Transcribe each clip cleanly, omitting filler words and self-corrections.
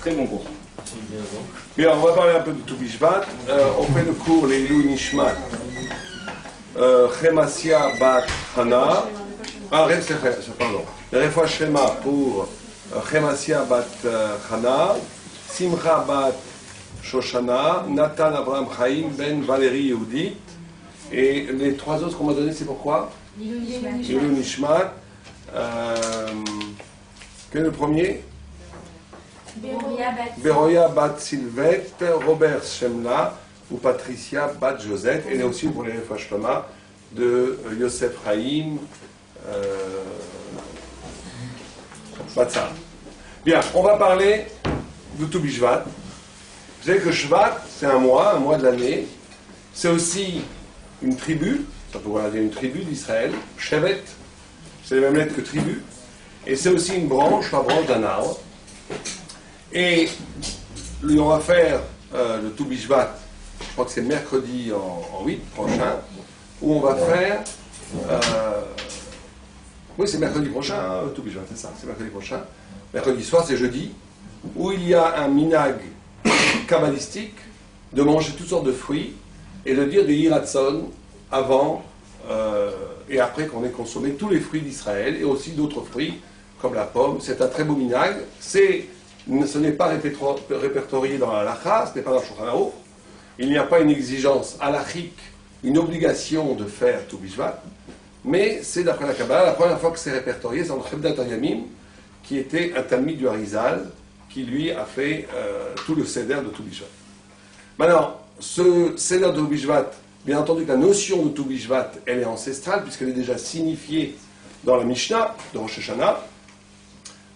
Très bon cours. Bien, on va parler un peu de Tu Bishvat. On fait le cours les Ilui Nishmat. Chemasia Bat Hana. Pardon. Refoua Shema pour Chemasia Bat Hana. Simcha Bat Shoshana. Nathan Abraham Chaim Ben Valérie Yehudit. Et les trois autres qu'on m'a donné, c'est pourquoi Ilui Nishmat. Quel est le premier? Beroya Bat Sylvette, Robert Shemla ou Patricia Bat Josette. Et là aussi pour les Refoua Shlema de Yosef Chaim Batzar. Bien, on va parler de Tu Bishvat. Vous savez que Shvat, c'est un mois de l'année. C'est aussi une tribu, ça peut vouloir dire une tribu d'Israël. Shevet, c'est les mêmes lettres que tribu. Et c'est aussi une branche, la branche d'un arbre. Et on va faire le Tu Bishvat, je crois que c'est mercredi en 8 prochain, où on va faire... oui, c'est mercredi prochain, le Tu Bishvat, c'est ça, c'est mercredi prochain. Mercredi soir, c'est jeudi, où il y a un minag kabbalistique de manger toutes sortes de fruits et de dire des hiratson avant et après qu'on ait consommé tous les fruits d'Israël et aussi d'autres fruits comme la pomme. C'est un très beau minag. Ce n'est pas répertorié dans la halakha, ce n'est pas dans le Shulchan Aruch. Il n'y a pas une exigence halachique, une obligation de faire Tu Bishvat, mais c'est d'après la Kabbalah, la première fois que c'est répertorié, c'est dans le Chevdat HaYamim, qui était un Talmid du Harizal, qui lui a fait tout le Seder de Tu Bishvat. Maintenant, ce Seder de Tu Bishvat, bien entendu que la notion de Tu Bishvat, elle est ancestrale, puisqu'elle est déjà signifiée dans la Mishnah de Rosh Hashanah,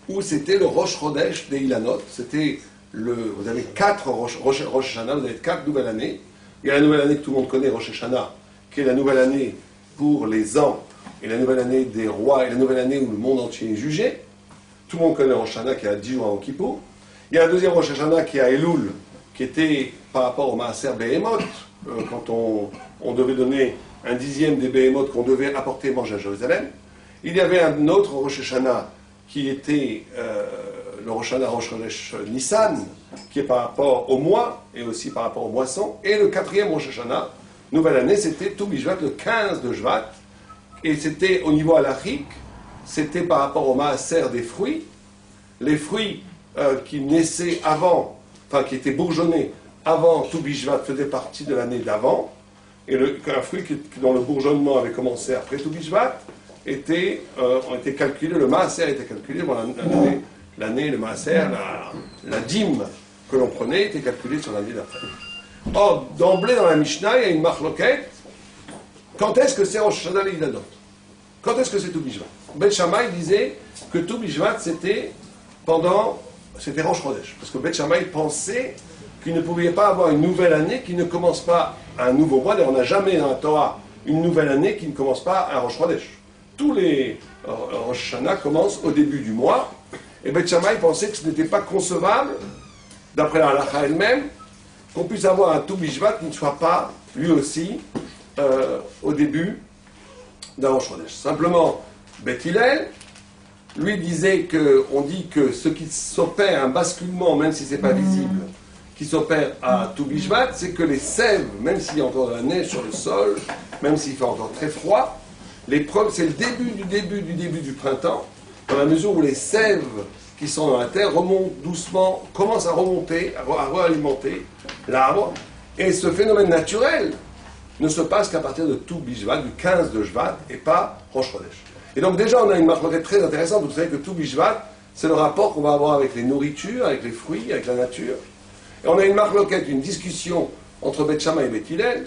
où c'était le Rosh Chodesh des Ilanot. C'était vous avez 4 Rosh Hashanah, vous avez 4 nouvelles années. Il y a la nouvelle année que tout le monde connaît, Rosh Hashanah, qui est la nouvelle année pour les ans, et la nouvelle année des rois, et la nouvelle année où le monde entier est jugé. Tout le monde connaît Rosh Hashanah, qui a 10 jours avant Kippour. Il y a la deuxième Rosh Hashanah qui est à Elul, qui était par rapport au Maaser Behemoth, quand on devait donner un dixième des Behemoth qu'on devait apporter manger à Jérusalem. Il y avait un autre Rosh Hashanah qui était le Rosh Hashanah Rosh Chodesh Nissan, qui est par rapport au mois et aussi par rapport aux moissons. Et le quatrième Rosh Hashanah, nouvelle année, c'était Tu Bishvat, le 15 de Shvat. Et c'était au niveau halachique, c'était par rapport au maaser des fruits. Les fruits qui naissaient avant, enfin qui étaient bourgeonnés avant Tu Bishvat faisaient partie de l'année d'avant. Et un fruit dont le bourgeonnement avait commencé après Tu Bishvat, ont été calculés, le maaser était calculé, bon, l'année, le maaser, la dîme que l'on prenait était calculée sur l'année d'après. Or, d'emblée dans la Mishnah, il y a une marloquette. Quand est-ce que c'est Rosh Hashanah les Ilanot? Quand est-ce que c'est Tu Bishvat? Bet Shammai disait que Tu Bishvat c'était Rosh Chodesh. Parce que Bet Shammai pensait qu'il ne pouvait pas avoir une nouvelle année qui ne commence pas à un nouveau mois. D'ailleurs, on n'a jamais dans la Torah une nouvelle année qui ne commence pas à un Rosh Chodesh. Tous les Rosh Hashanah commencent au début du mois. Et Bet Shammai pensait que ce n'était pas concevable, d'après la halakha elle-même, qu'on puisse avoir un Tu Bishvat qui ne soit pas, lui aussi, au début d'un Rosh Chodesh. Simplement, Bet Hillel, lui disait qu'on dit que ce qui s'opère, un basculement, même si ce n'est pas visible, qui s'opère à Tu Bishvat, c'est que les sèves, même s'il y a encore de la neige sur le sol, même s'il fait encore très froid, c'est le début du printemps, dans la mesure où les sèves qui sont dans la terre remontent doucement, commencent à remonter, à réalimenter l'arbre, et ce phénomène naturel ne se passe qu'à partir de Tu Bishvat, du 15 de Shvat, et pas Rosh Chodesh. Et donc déjà, on a une marque très intéressante. Vous savez que Tu Bishvat, c'est le rapport qu'on va avoir avec les nourritures, avec les fruits, avec la nature. Et on a une marque, une discussion entre Bet Shammai et Bet Hillel.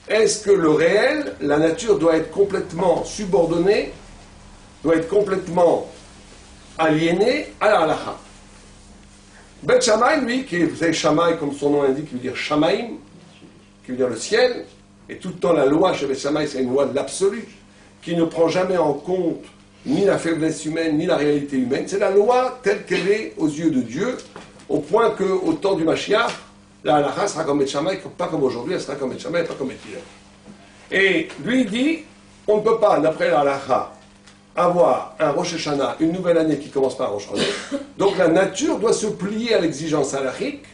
Est-ce que le réel, la nature doit être complètement subordonnée, doit être complètement aliénée à la halakha? Bet Shammai, lui, vous savez, Shammai, comme son nom l'indique, qui veut dire Shamaim, qui veut dire le ciel, et tout le temps la loi chez Bet Shammai, c'est une loi de l'absolu, qui ne prend jamais en compte ni la faiblesse humaine, ni la réalité humaine. C'est la loi telle qu'elle est aux yeux de Dieu, au point qu'au temps du Mashiach, la halakha sera comme Bet Shammai, pas comme aujourd'hui, elle sera comme Bet Shammai, pas comme Bet Hillel. Et lui dit, on ne peut pas, d'après la halakha, avoir un Rosh Hashanah, une nouvelle année qui commence par Rosh Chodesh. Donc la nature doit se plier à l'exigence halachique.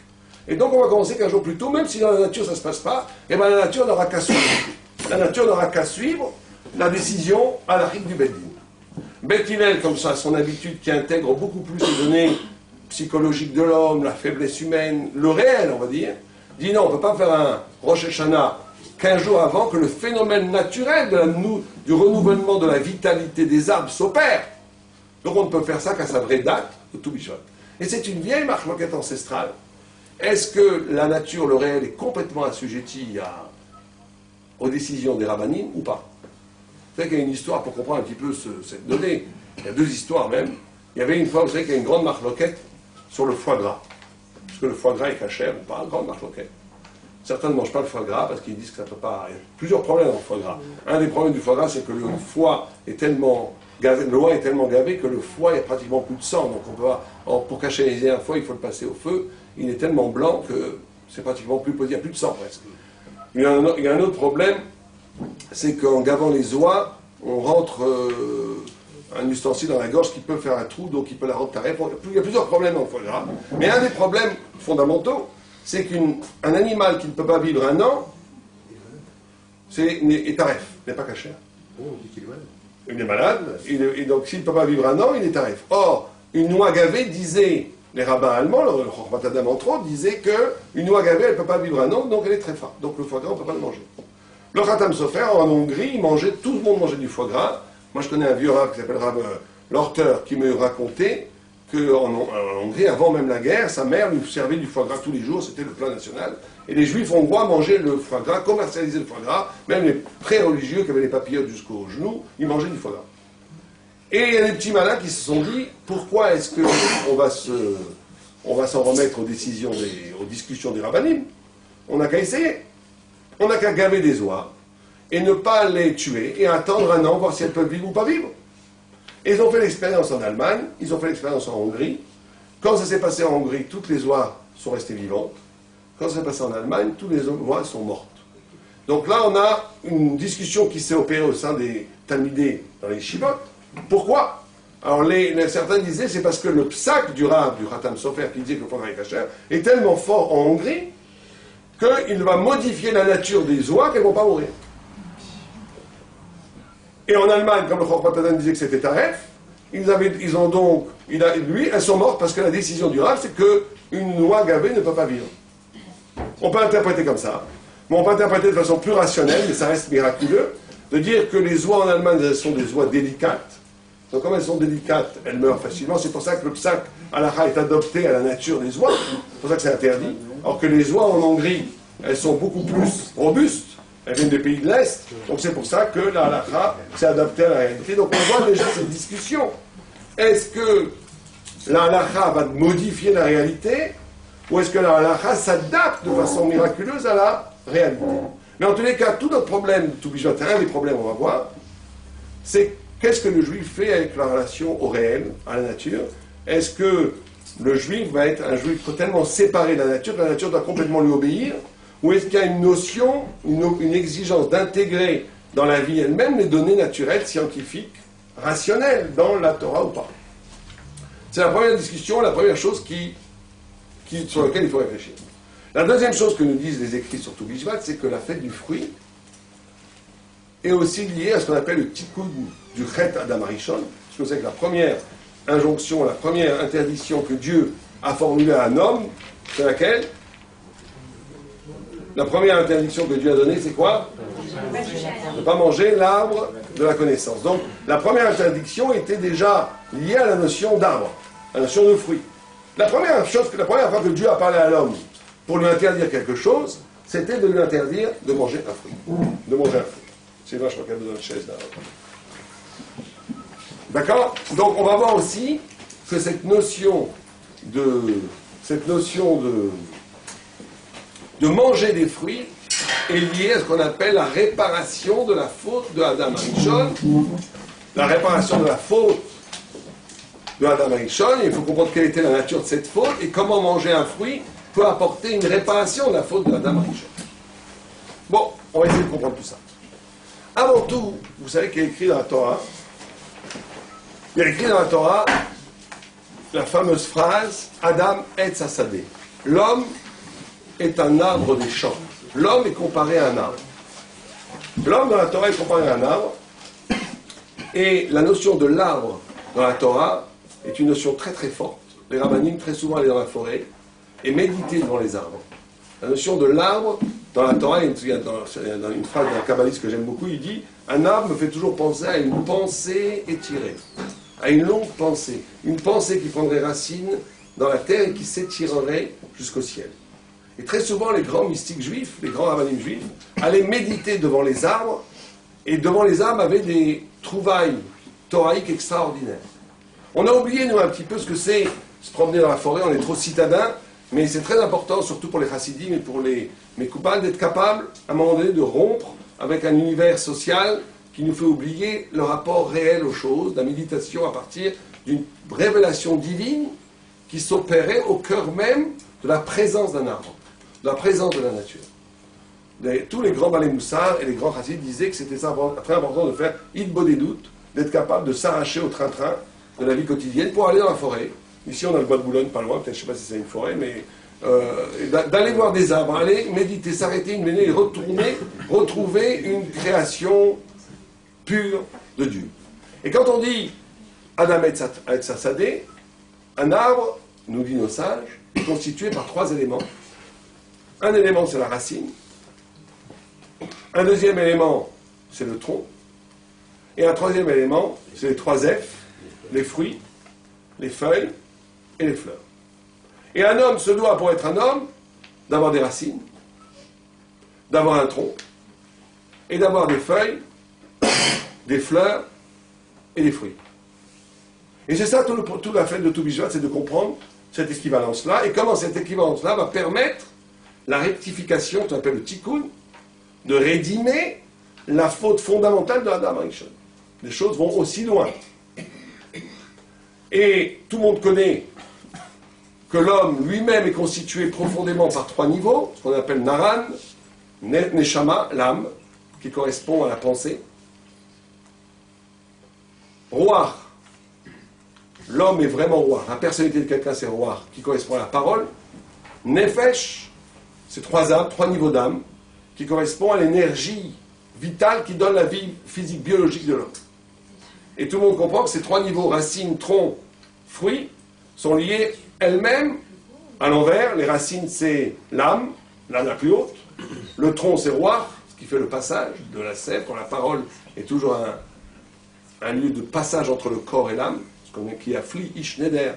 Et donc on va commencer qu'un jour plus tôt, même si dans la nature ça ne se passe pas, et bien la nature n'aura qu'à suivre. La nature n'aura qu'à suivre la décision halachique du Beit Din. Beit Hillel, comme ça, son habitude qui intègre beaucoup plus les données psychologiques de l'homme, la faiblesse humaine, le réel, on va dire, dit non, on ne peut pas faire un Rosh Hashanah 15 jours avant que le phénomène naturel du renouvellement de la vitalité des arbres s'opère. Donc on ne peut faire ça qu'à sa vraie date, de Tou Bishvat. Et c'est une vieille marque ancestrale. Est-ce que la nature, le réel, est complètement assujetti aux décisions des rabbanim ou pas? Vous savez qu'il y a une histoire pour comprendre un petit peu cette donnée. Il y a deux histoires même. Il y avait une fois, vous savez qu'il y a une grande marloquette sur le foie gras. Est-ce que le foie gras est cachère ou pas? Grande marloquette. Certains ne mangent pas le foie gras parce qu'ils disent que ça ne peut pas. Il y a plusieurs problèmes dans le foie gras. Un des problèmes du foie gras, c'est que le foie est tellement gavé, l'eau est tellement gavé que le foie, il n'y a pratiquement plus de sang. Donc on peut pas, pour cachériser un foie, il faut le passer au feu. Il est tellement blanc que c'est pratiquement plus possible. Il n'y a plus de sang presque. Il y a un autre problème, c'est qu'en gavant les oies, on rentre un ustensile dans la gorge qui peut faire un trou, donc il peut la rendre tarée. Il y a plusieurs problèmes dans le foie gras. Mais un des problèmes fondamentaux, c'est qu'un animal qui ne peut pas vivre un an, est taref, n'est pas cachère. Il est malade, et donc s'il ne peut pas vivre un an, il est taref. Or, une noix gavée disait, les rabbins allemands, le Chochmat Adam entre autres, disait qu'une noix gavée, elle ne peut pas vivre un an, donc elle est très forte. Donc le foie gras, on ne peut pas le manger. Le Khatam Sofer, en Hongrie, tout le monde mangeait du foie gras. Moi, je connais un vieux rab qui s'appelle Rab Lorter, qui me racontait qu'en Hongrie, avant même la guerre, sa mère lui servait du foie gras tous les jours, c'était le plat national. Et les juifs hongrois mangeaient le foie gras, commercialisaient le foie gras, même les pré-religieux qui avaient les papillotes jusqu'aux genoux, ils mangeaient du foie gras. Et il y a des petits malins qui se sont dit, pourquoi est-ce qu'on va s'en remettre aux décisions, aux discussions des rabbanim? On n'a qu'à essayer. On n'a qu'à gaver des oies et ne pas les tuer et attendre un an, voir si elles peuvent vivre ou pas vivre. Et ils ont fait l'expérience en Allemagne, ils ont fait l'expérience en Hongrie. Quand ça s'est passé en Hongrie, toutes les oies sont restées vivantes. Quand ça s'est passé en Allemagne, toutes les oies sont mortes. Donc là, on a une discussion qui s'est opérée au sein des Talmidés dans les Shivot. Pourquoi? Alors certains disaient c'est parce que le psak du Rav, du Khatam Sofer, qui disait que le foie gras est cachère, est tellement fort en Hongrie qu'il va modifier la nature des oies qu'elles ne vont pas mourir. Et en Allemagne, comme le Chochmat Adam disait que c'était taref, elles sont mortes parce que la décision du Rav, c'est qu'une oie gavée ne peut pas vivre. On peut interpréter comme ça, mais on peut interpréter de façon plus rationnelle, mais ça reste miraculeux, de dire que les oies en Allemagne, elles sont des oies délicates. Donc comme elles sont délicates, elles meurent facilement. C'est pour ça que le psak halakha est adopté à la nature des oies. C'est pour ça que c'est interdit. Alors que les oies en Hongrie, elles sont beaucoup plus robustes. Elles viennent des pays de l'Est. Donc c'est pour ça que la halakha s'est adaptée à la réalité. Donc on voit déjà cette discussion. Est-ce que la halakha va modifier la réalité ou est-ce que la halakha s'adapte de façon miraculeuse à la réalité? Mais en tous les cas, tout notre problème, tout Bishvat, un des problèmes, on va voir, c'est qu'est-ce que le juif fait avec la relation au réel, à la nature? Est-ce que le juif va être un juif totalement séparé de la nature doit complètement lui obéir? Ou est-ce qu'il y a une notion, une exigence d'intégrer dans la vie elle-même les données naturelles, scientifiques, rationnelles, dans la Torah ou pas? C'est la première discussion, la première chose sur laquelle il faut réfléchir. La deuxième chose que nous disent les écrits sur Tou Bishvat, c'est que la fête du fruit est aussi liée à ce qu'on appelle le tikkun du Chet Adam Harishon. Parce que vous savez que la première injonction, la première interdiction que Dieu a formulée à un homme, c'est laquelle? La première interdiction que Dieu a donnée, c'est quoi? Ne pas manger l'arbre de la connaissance. Donc, la première interdiction était déjà liée à la notion d'arbre, à la notion de fruit. La première fois que Dieu a parlé à l'homme pour lui interdire quelque chose, c'était de lui interdire de manger un fruit. De manger un fruit. C'est vrai, je crois qu'il y a besoin de chaise là. D'accord? Donc, on va voir aussi que cette notion de manger des fruits est liée à ce qu'on appelle la réparation de la faute de Adam Harishon. La réparation de la faute de Adam Harishon, il faut comprendre quelle était la nature de cette faute et comment manger un fruit peut apporter une réparation de la faute de Adam Harishon. Bon, on va essayer de comprendre tout ça. Avant tout, vous savez qu'il y a écrit dans la Torah Il y a écrit dans la Torah la fameuse phrase Adam Etz Hasadeh. L'homme est un arbre des champs. L'homme est comparé à un arbre. L'homme dans la Torah est comparé à un arbre. Et la notion de l'arbre dans la Torah est une notion très très forte. Les rabbinim très souvent allaient dans la forêt et méditaient devant les arbres. La notion de l'arbre dans la Torah, il y a dans une phrase d'un kabbaliste que j'aime beaucoup, il dit « Un arbre me fait toujours penser à une pensée étirée, à une longue pensée, une pensée qui prendrait racine dans la terre et qui s'étirerait jusqu'au ciel. » Et très souvent, les grands mystiques juifs, les grands rabbinim juifs, allaient méditer devant les arbres, et devant les arbres avaient des trouvailles thoraïques extraordinaires. On a oublié, nous, un petit peu ce que c'est se promener dans la forêt, on est trop citadins, mais c'est très important, surtout pour les chassidim et pour les Mekouban, d'être capable, à un moment donné, de rompre avec un univers social qui nous fait oublier le rapport réel aux choses, la méditation à partir d'une révélation divine qui s'opérait au cœur même de la présence d'un arbre, de la présence de la nature. Tous les grands balais moussards et les grands chassidim disaient que c'était très important de faire idbo des doutes, d'être capable de s'arracher au train-train de la vie quotidienne pour aller dans la forêt. Ici, on a le bois de Boulogne pas loin, peut-être, je ne sais pas si c'est une forêt, mais d'aller voir des arbres, aller méditer, s'arrêter une minute et retrouver une création pure de Dieu. Et quand on dit Adam Etz Hasadeh, un arbre, nous dit nos sages, est constitué par 3 éléments. Un élément, c'est la racine. Un deuxième élément, c'est le tronc. Et un troisième élément, c'est les 3 F, les fruits, les feuilles et les fleurs. Et un homme se doit, pour être un homme, d'avoir des racines, d'avoir un tronc, et d'avoir des feuilles, des fleurs et des fruits. Et c'est ça toute la fête de Tou B'Shvat, c'est de comprendre cette équivalence-là, et comment cette équivalence-là va permettre la rectification, qu'on appelle le tikkun, de rédimer la faute fondamentale de Adam Rishon. Les choses vont aussi loin. Et tout le monde connaît que l'homme lui-même est constitué profondément par 3 niveaux, ce qu'on appelle Naran, Neshama, l'âme, qui correspond à la pensée. Ruach, l'homme est vraiment Ruach, la personnalité de quelqu'un c'est Ruach, qui correspond à la parole. Nefesh, c'est 3 âmes, 3 niveaux d'âme, qui correspond à l'énergie vitale qui donne la vie physique, biologique de l'homme. Et tout le monde comprend que ces 3 niveaux, racines, tronc, fruits, sont liés elles-mêmes à l'envers. Les racines, c'est l'âme, l'âme la plus haute. Le tronc, c'est roi, ce qui fait le passage de la sève, quand la parole est toujours un lieu de passage entre le corps et l'âme, qui a Fli, Ish, Neder.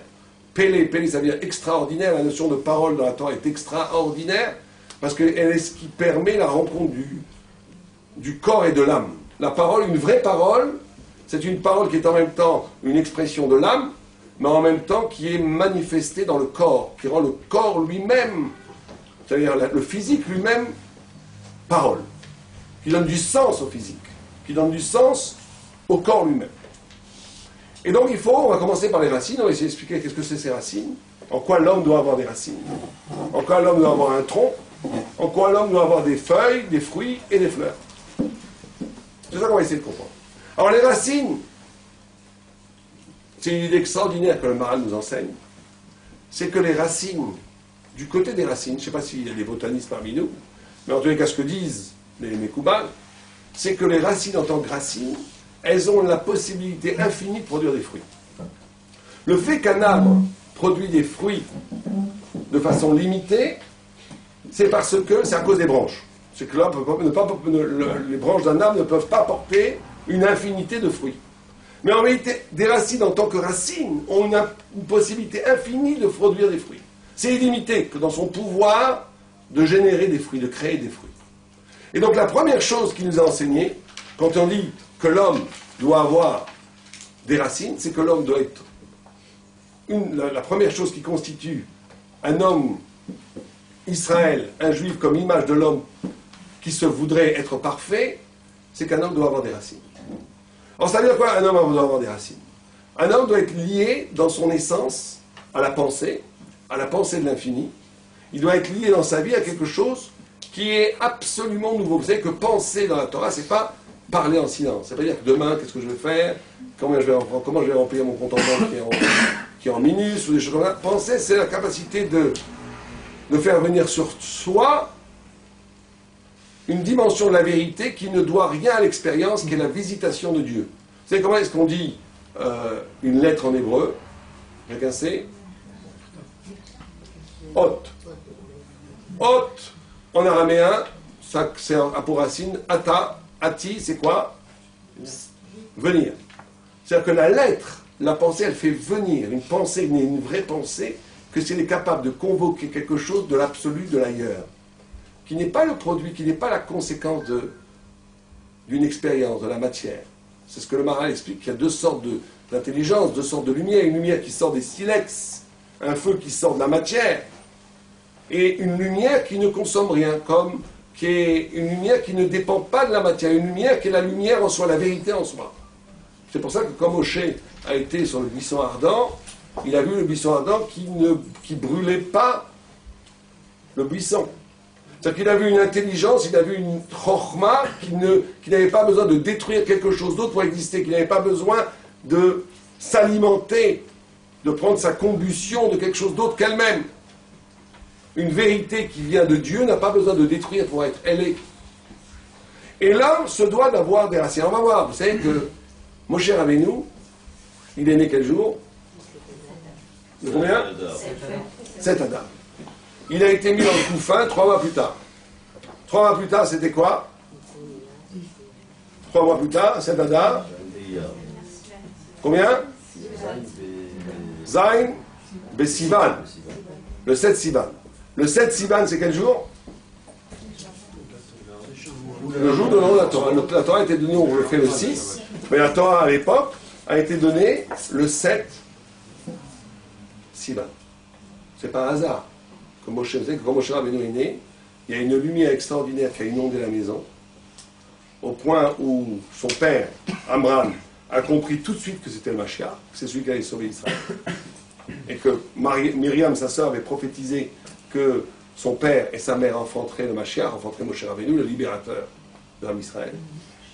Pélé, ça veut dire extraordinaire. La notion de parole dans la Torah est extraordinaire, parce qu'elle est ce qui permet la rencontre du corps et de l'âme. La parole, une vraie parole, c'est une parole qui est en même temps une expression de l'âme, mais en même temps qui est manifestée dans le corps, qui rend le corps lui-même, c'est-à-dire le physique lui-même, parole, qui donne du sens au physique, qui donne du sens au corps lui-même. Et donc on va commencer par les racines, on va essayer d'expliquer qu'est-ce que c'est ces racines, en quoi l'homme doit avoir des racines, en quoi l'homme doit avoir un tronc, en quoi l'homme doit avoir des feuilles, des fruits et des fleurs. C'est ça qu'on va essayer de comprendre. Alors les racines, c'est une idée extraordinaire que le Maharal nous enseigne, c'est que les racines, du côté des racines, je ne sais pas s'il y a des botanistes parmi nous, mais en tous les cas ce que disent les Mekouban, c'est que les racines en tant que racines, elles ont la possibilité infinie de produire des fruits. Le fait qu'un arbre produit des fruits de façon limitée, c'est parce que c'est à cause des branches. C'est que les branches d'un arbre ne peuvent pas porter une infinité de fruits. Mais en réalité, des racines en tant que racines ont une possibilité infinie de produire des fruits. C'est illimité que dans son pouvoir de générer des fruits, de créer des fruits. Et donc la première chose qu'il nous a enseigné, quand on dit que l'homme doit avoir des racines, c'est que l'homme doit être la première chose qui constitue un homme Israël, un juif comme image de l'homme qui se voudrait être parfait, c'est qu'un homme doit avoir des racines. Alors ça veut dire quoi, un homme doit avoir des racines? Un homme doit être lié dans son essence à la pensée de l'infini. Il doit être lié dans sa vie à quelque chose qui est absolument nouveau. Vous savez que penser dans la Torah, c'est pas parler en silence. Ça veut pas dire que demain, qu'est-ce que je vais faire, comment je vais remplir mon compte en banque qui est en minus, ou des choses comme ça. Penser, c'est la capacité de faire venir sur soi une dimension de la vérité qui ne doit rien à l'expérience, qui est la visitation de Dieu. Vous savez comment est-ce qu'on dit une lettre en hébreu? Quelqu'un sait? Hot. Hot, en araméen, ça c'est pour racine, ata, ati, c'est quoi? Venir. C'est-à-dire que la lettre, la pensée, elle fait venir. Une pensée n'est une vraie pensée que si elle est capable de convoquer quelque chose de l'absolu, de l'ailleurs, qui n'est pas le produit, qui n'est pas la conséquence d'une expérience, de la matière. C'est ce que le Maharal explique, qu'il y a deux sortes d'intelligence, deux sortes de lumière. Une lumière qui sort des silex, un feu qui sort de la matière, et une lumière qui ne consomme rien, qui est une lumière qui ne dépend pas de la matière, une lumière qui est la lumière en soi, la vérité en soi. C'est pour ça que quand Moshe a été sur le buisson ardent, il a vu le buisson ardent qui brûlait pas le buisson. C'est-à-dire qu'il a vu une intelligence, il a vu une chokhma qui n'avait pas besoin de détruire quelque chose d'autre pour exister, qui n'avait pas besoin de s'alimenter, de prendre sa combustion de quelque chose d'autre qu'elle-même. Une vérité qui vient de Dieu n'a pas besoin de détruire pour être. Elle est. Et l'homme se doit d'avoir des racines. On va voir, vous savez que Moshe Rabbeinu, il est né quel jour? De combien? 7 Adar. Il a été mis dans le couffin 3 mois plus tard. 3 mois plus tard, c'était quoi? 3 mois plus tard, 7 Adar. Combien? Zain Besivan. Le 7 Sivan. Le 7 Sivan, c'est quel jour? Le jour de la Torah. La Torah a été donnée, on le fait le 6, mais la Torah à l'époque a été donnée le 7 Sivan. C'est pas un hasard. Comme Moshe, vous savez que quand Moshe Rabbeinu est né, il y a une lumière extraordinaire qui a inondé la maison, au point où son père, Amram, a compris tout de suite que c'était le Mashiach, que c'est celui qui allait sauver Israël. Et que Myriam, sa sœur, avait prophétisé que son père et sa mère enfanteraient le Mashiach, enfanteraient Moshe Rabbeinu, le libérateur de l'âme Israël.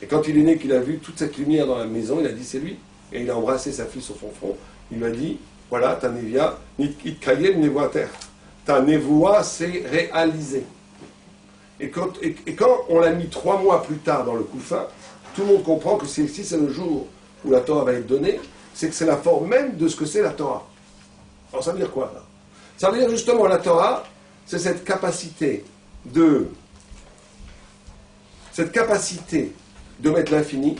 Et quand il est né, qu'il a vu toute cette lumière dans la maison, il a dit c'est lui. Et il a embrassé sa fille sur son front. Il lui a dit voilà, ta névia, Nitkayem nevoa terre. Ta névoa s'est réalisée. Et quand on l'a mis 3 mois plus tard dans le couffin, tout le monde comprend que si c'est le jour où la Torah va être donnée, c'est que c'est la forme même de ce que c'est la Torah. Alors ça veut dire quoi là? Ça veut dire justement la Torah, c'est cette capacité de mettre l'infini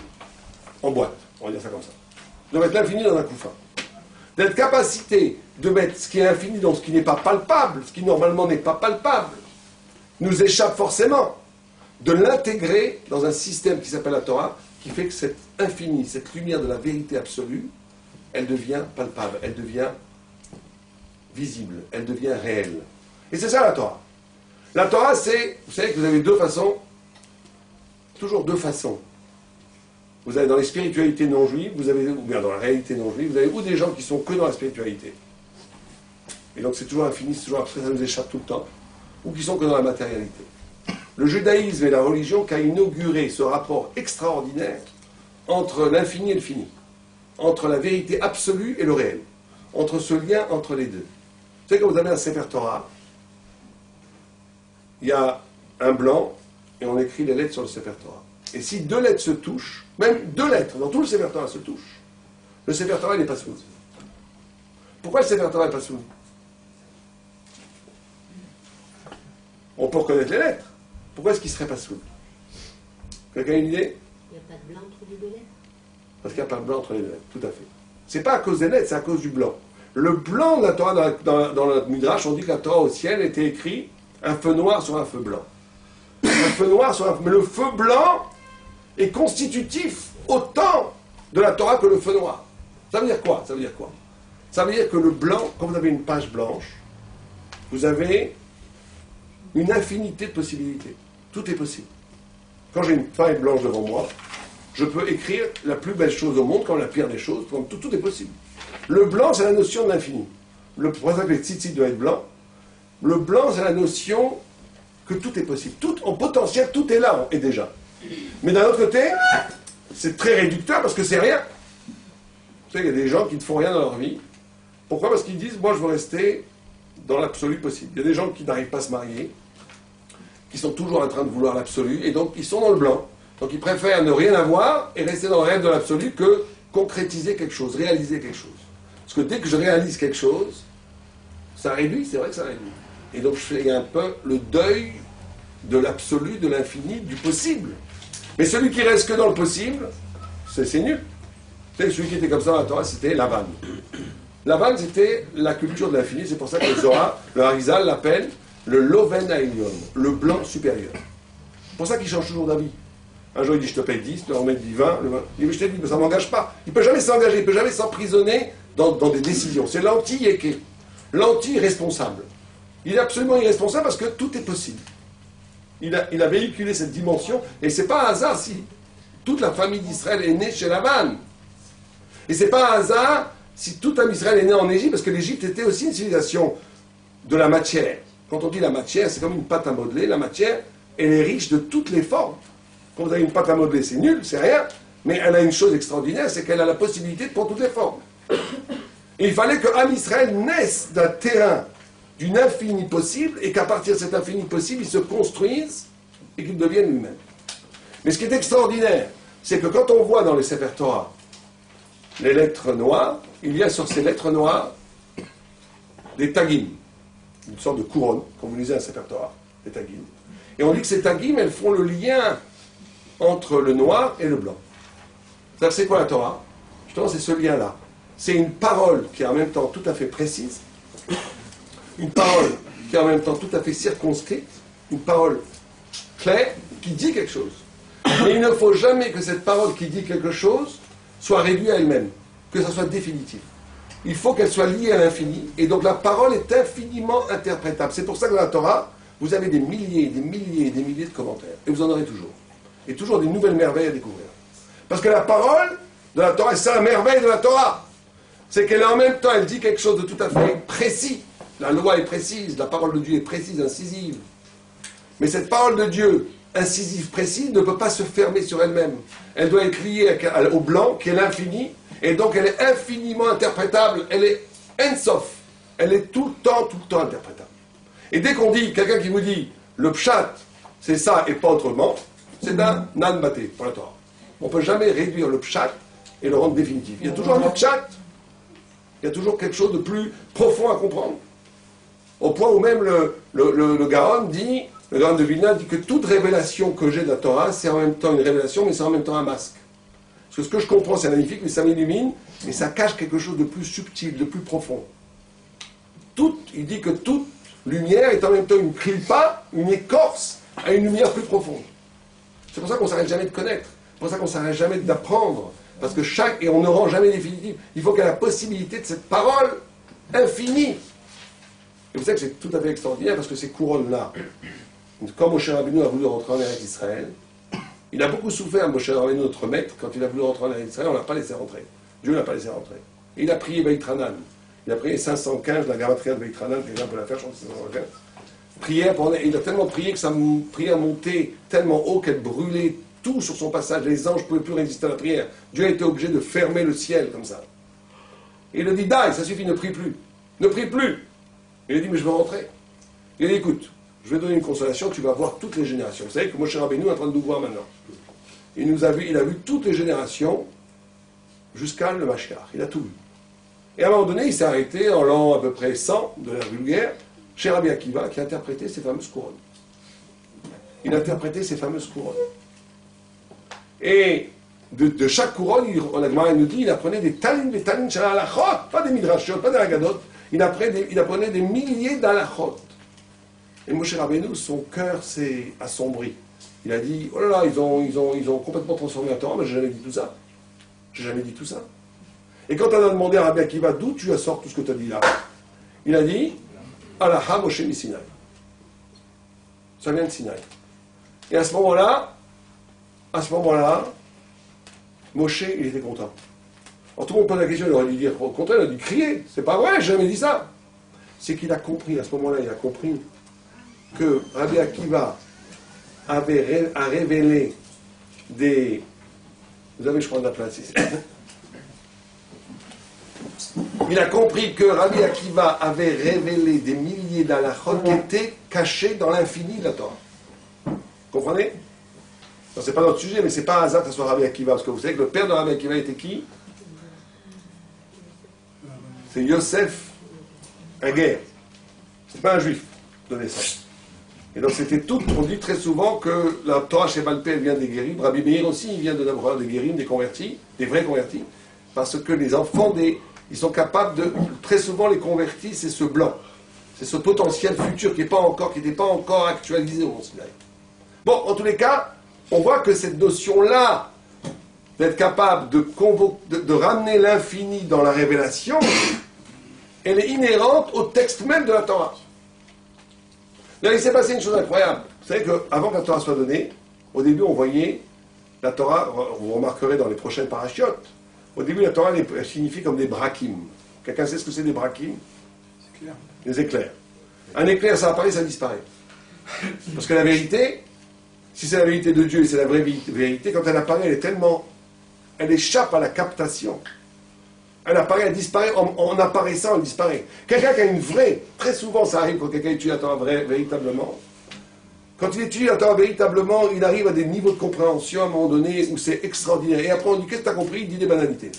en boîte, on va dire ça comme ça. De mettre l'infini dans un couffin. Cette capacité de mettre ce qui est infini dans ce qui n'est pas palpable, ce qui normalement n'est pas palpable, nous échappe forcément. De l'intégrer dans un système qui s'appelle la Torah, qui fait que cet infini, cette lumière de la vérité absolue, elle devient palpable, elle devient visible, elle devient réelle. Et c'est ça la Torah. La Torah, c'est, vous savez que vous avez 2 façons, toujours 2 façons. Vous avez dans les spiritualités non juives, ou bien dans la réalité non juive, vous avez ou des gens qui sont que dans la spiritualité, et donc c'est toujours infini, c'est toujours abstrait, ça nous échappe tout le temps, ou qui sont que dans la matérialité. Le judaïsme est la religion qui a inauguré ce rapport extraordinaire entre l'infini et le fini, entre la vérité absolue et le réel, entre ce lien entre les deux. Vous savez, quand vous avez un Sefer Torah, il y a un blanc et on écrit les lettres sur le Sefer Torah. Et si 2 lettres se touchent, même 2 lettres dans tout le Sefer Torah se touchent, le Sefer Torah n'est pas smooth. Pourquoi le Sefer Torah n'est pas smooth? On peut reconnaître les lettres. Pourquoi est-ce qu'il ne serait pas smooth? Quelqu'un a une idée? Il n'y a pas de blanc entre les 2 lettres. Parce qu'il n'y a pas de blanc entre les 2 lettres, tout à fait. C'est pas à cause des lettres, c'est à cause du blanc. Le blanc de la Torah, dans le Midrash, on dit que la Torah au ciel était écrit un feu noir sur un feu blanc. Un feu noir sur un feu... Mais le feu blanc est constitutif autant de la Torah que le feu noir. Ça veut dire quoi? Ça veut dire quoi? Ça veut dire que le blanc, quand vous avez une page blanche, vous avez une infinité de possibilités. Tout est possible. Quand j'ai une feuille blanche devant moi, je peux écrire la plus belle chose au monde comme la pire des choses, comme tout est possible. Le blanc, c'est la notion de l'infini. C'est pour ça que les tzitzit doivent être blancs. Le blanc, c'est la notion que tout est possible. Tout, en potentiel, tout est là, et déjà. Mais d'un autre côté, c'est très réducteur parce que c'est rien. Tu sais, il y a des gens qui ne font rien dans leur vie. Pourquoi? Parce qu'ils disent, moi je veux rester dans l'absolu possible. Il y a des gens qui n'arrivent pas à se marier, qui sont toujours en train de vouloir l'absolu, et donc ils sont dans le blanc. Donc ils préfèrent ne rien avoir et rester dans le rêve de l'absolu que concrétiser quelque chose, réaliser quelque chose. Parce que dès que je réalise quelque chose, ça réduit, c'est vrai que ça réduit. Et donc je fais un peu le deuil de l'absolu, de l'infini, du possible. Mais celui qui reste que dans le possible, c'est nul. Tu sais, celui qui était comme ça dans la Torah, c'était Lavan. Lavan, c'était la culture de l'infini, c'est pour ça que le Zohar, le Harizal l'appelle le Loven Haïlion, le blanc supérieur. C'est pour ça qu'il change toujours d'avis. Un jour il dit je te paye 10, le lendemain il dit 20, il dit mais je t'ai dit, mais ça ne m'engage pas. Il ne peut jamais s'engager, il ne peut jamais s'emprisonner dans des décisions. C'est l'anti-yéké, l'anti-responsable. Il est absolument irresponsable parce que tout est possible. Il a véhiculé cette dimension, et c'est pas un hasard si toute la famille d'Israël est née chez Lavan. Et c'est pas un hasard si tout un Israël est né en Égypte, parce que l'Égypte était aussi une civilisation de la matière. Quand on dit la matière, c'est comme une pâte à modeler. La matière, elle est riche de toutes les formes. Quand vous avez une pâte à modeler, c'est nul, c'est rien, mais elle a une chose extraordinaire, c'est qu'elle a la possibilité de prendre toutes les formes. Et il fallait que Am Israël naisse d'un terrain, d'une infini possible, et qu'à partir de cet infini possible, il se construise et qu'il devienne lui-même. Mais ce qui est extraordinaire, c'est que quand on voit dans les Sefer Torah les lettres noires, il y a sur ces lettres noires des tagim, une sorte de couronne, comme vous lisez un Sefer Torah, des tagim. Et on dit que ces tagim, elles font le lien entre le noir et le blanc. C'est-à-dire, c'est quoi la Torah? Justement, c'est ce lien-là. C'est une parole qui est en même temps tout à fait précise, une parole qui est en même temps tout à fait circonscrite, une parole claire qui dit quelque chose. Mais il ne faut jamais que cette parole qui dit quelque chose soit réduite à elle-même, que ça soit définitif. Il faut qu'elle soit liée à l'infini, et donc la parole est infiniment interprétable. C'est pour ça que dans la Torah, vous avez des milliers, des milliers et des milliers de commentaires, et vous en aurez toujours. Et toujours des nouvelles merveilles à découvrir. Parce que la parole de la Torah, c'est la merveille de la Torah. C'est qu'elle en même temps, elle dit quelque chose de tout à fait précis. La loi est précise, la parole de Dieu est précise, incisive. Mais cette parole de Dieu, incisive, précise, ne peut pas se fermer sur elle-même. Elle doit être liée au blanc, qui est l'infini, et donc elle est infiniment interprétable. Elle est ensof. Elle est tout le temps interprétable. Et dès qu'on dit, quelqu'un qui vous dit, le pshat, c'est ça et pas autrement, c'est un nan-baté pour la Torah. On ne peut jamais réduire le pshat et le rendre définitif. Il y a toujours un autre pshat. Il y a toujours quelque chose de plus profond à comprendre. Au point où même le Gaon dit, le Gaon de Vilna dit que toute révélation que j'ai de la Torah, c'est en même temps une révélation, mais c'est en même temps un masque. Parce que ce que je comprends, c'est magnifique, mais ça m'illumine, mais ça cache quelque chose de plus subtil, de plus profond. Il dit que toute lumière est en même temps une clipa, une écorce, à une lumière plus profonde. C'est pour ça qu'on ne s'arrête jamais de connaître. C'est pour ça qu'on ne s'arrête jamais d'apprendre. Parce que et on ne rend jamais définitif. Il faut qu'il y ait la possibilité de cette parole infinie. Et vous savez que c'est tout à fait extraordinaire parce que ces couronnes-là, quand Moshe Rabbeinu a voulu rentrer en Eretz Israël, il a beaucoup souffert, Moshe Rabbeinu, notre maître, quand il a voulu rentrer en Eretz Israël, on ne l'a pas laissé rentrer. Dieu ne l'a pas laissé rentrer. Et il a prié Veitranan. Il a prié 515, la gamatria de Veitranan, quelqu'un peut la faire, je pense que c'est 515. Prière il a tellement prié que sa prière montait tellement haut qu'elle brûlait tout sur son passage. Les anges ne pouvaient plus résister à la prière. Dieu a été obligé de fermer le ciel comme ça. Et il a dit, Dai, ça suffit, ne prie plus. Ne prie plus. Il a dit, mais je veux rentrer. Il a dit, écoute, je vais donner une consolation, tu vas voir toutes les générations. Vous savez que Moshe Rabbeinu est en train de nous voir maintenant. Il a vu toutes les générations jusqu'à le Mashiach. Il a tout vu. Et à un moment donné, il s'est arrêté en l'an à peu près 100 de l'ère vulgaire, chez Rabbi Akiva, qui a interprété ces fameuses couronnes. Il a interprété ces fameuses couronnes. Et de chaque couronne, la Gemara nous dit, il apprenait des talin, chala halachot, pas des midrashot, pas des agadot, il apprenait des milliers d'halachot. Et Moshe Rabbeinu, son cœur s'est assombri. Il a dit, oh là là, ils ont complètement transformé la Torah, mais j'ai jamais dit tout ça. J'ai jamais dit tout ça. Et quand on a demandé à Rabbi Akiva, d'où tu as sorti tout ce que tu as dit là, il a dit, Alaha Moshe mi Sinaï. Ça vient de Sinaï. Et à ce moment-là, Moshe, il était content. Alors tout le monde pose la question, il aurait dû dire au contraire, il aurait dû crier. C'est pas vrai, j'ai jamais dit ça. C'est qu'il a compris, à ce moment-là, il a compris que Rabbi Akiva a révélé des... Vous avez, je crois, de la place ici. Il a compris que Rabbi Akiva avait révélé des milliers d'halachot qui étaient cachés dans l'infini de la Torah. Vous comprenez? C'est pas notre sujet, mais c'est pas un hasard que ce soit Rabbi Akiva, parce que vous savez que le père de Rabbi Akiva était qui? C'est Yosef, un guerre. C'est pas un juif de naissance. Et donc c'était tout, on dit très souvent que la Torah chez Balpé vient des guérim, Rabbi Meir aussi, il vient de d'abord des guérim, des convertis, des vrais convertis, parce que les enfants ils sont capables de, très souvent les convertis, c'est ce blanc, c'est ce potentiel futur qui n'était pas encore actualisé au Sinaï. Bon, en tous les cas, on voit que cette notion-là, d'être capable de ramener l'infini dans la révélation, elle est inhérente au texte même de la Torah. Là, il s'est passé une chose incroyable. Vous savez qu'avant que la Torah soit donnée, au début, on voyait la Torah, vous remarquerez dans les prochaines parachiotes, au début, la Torah elle signifie comme des brakim. Quelqu'un sait ce que c'est des brakim? C'est clair. Des éclairs. Un éclair, ça apparaît, ça disparaît. Parce que la vérité, si c'est la vérité de Dieu et c'est la vraie vérité, quand elle apparaît, elle échappe à la captation. Elle apparaît, elle disparaît, en apparaissant, elle disparaît. Quelqu'un qui a une vraie, très souvent ça arrive quand quelqu'un étudie la Torah véritablement, quand il étudie la Torah véritablement, il arrive à des niveaux de compréhension à un moment donné où c'est extraordinaire. Et après on dit, qu'est-ce que tu as compris? Il dit des banalités.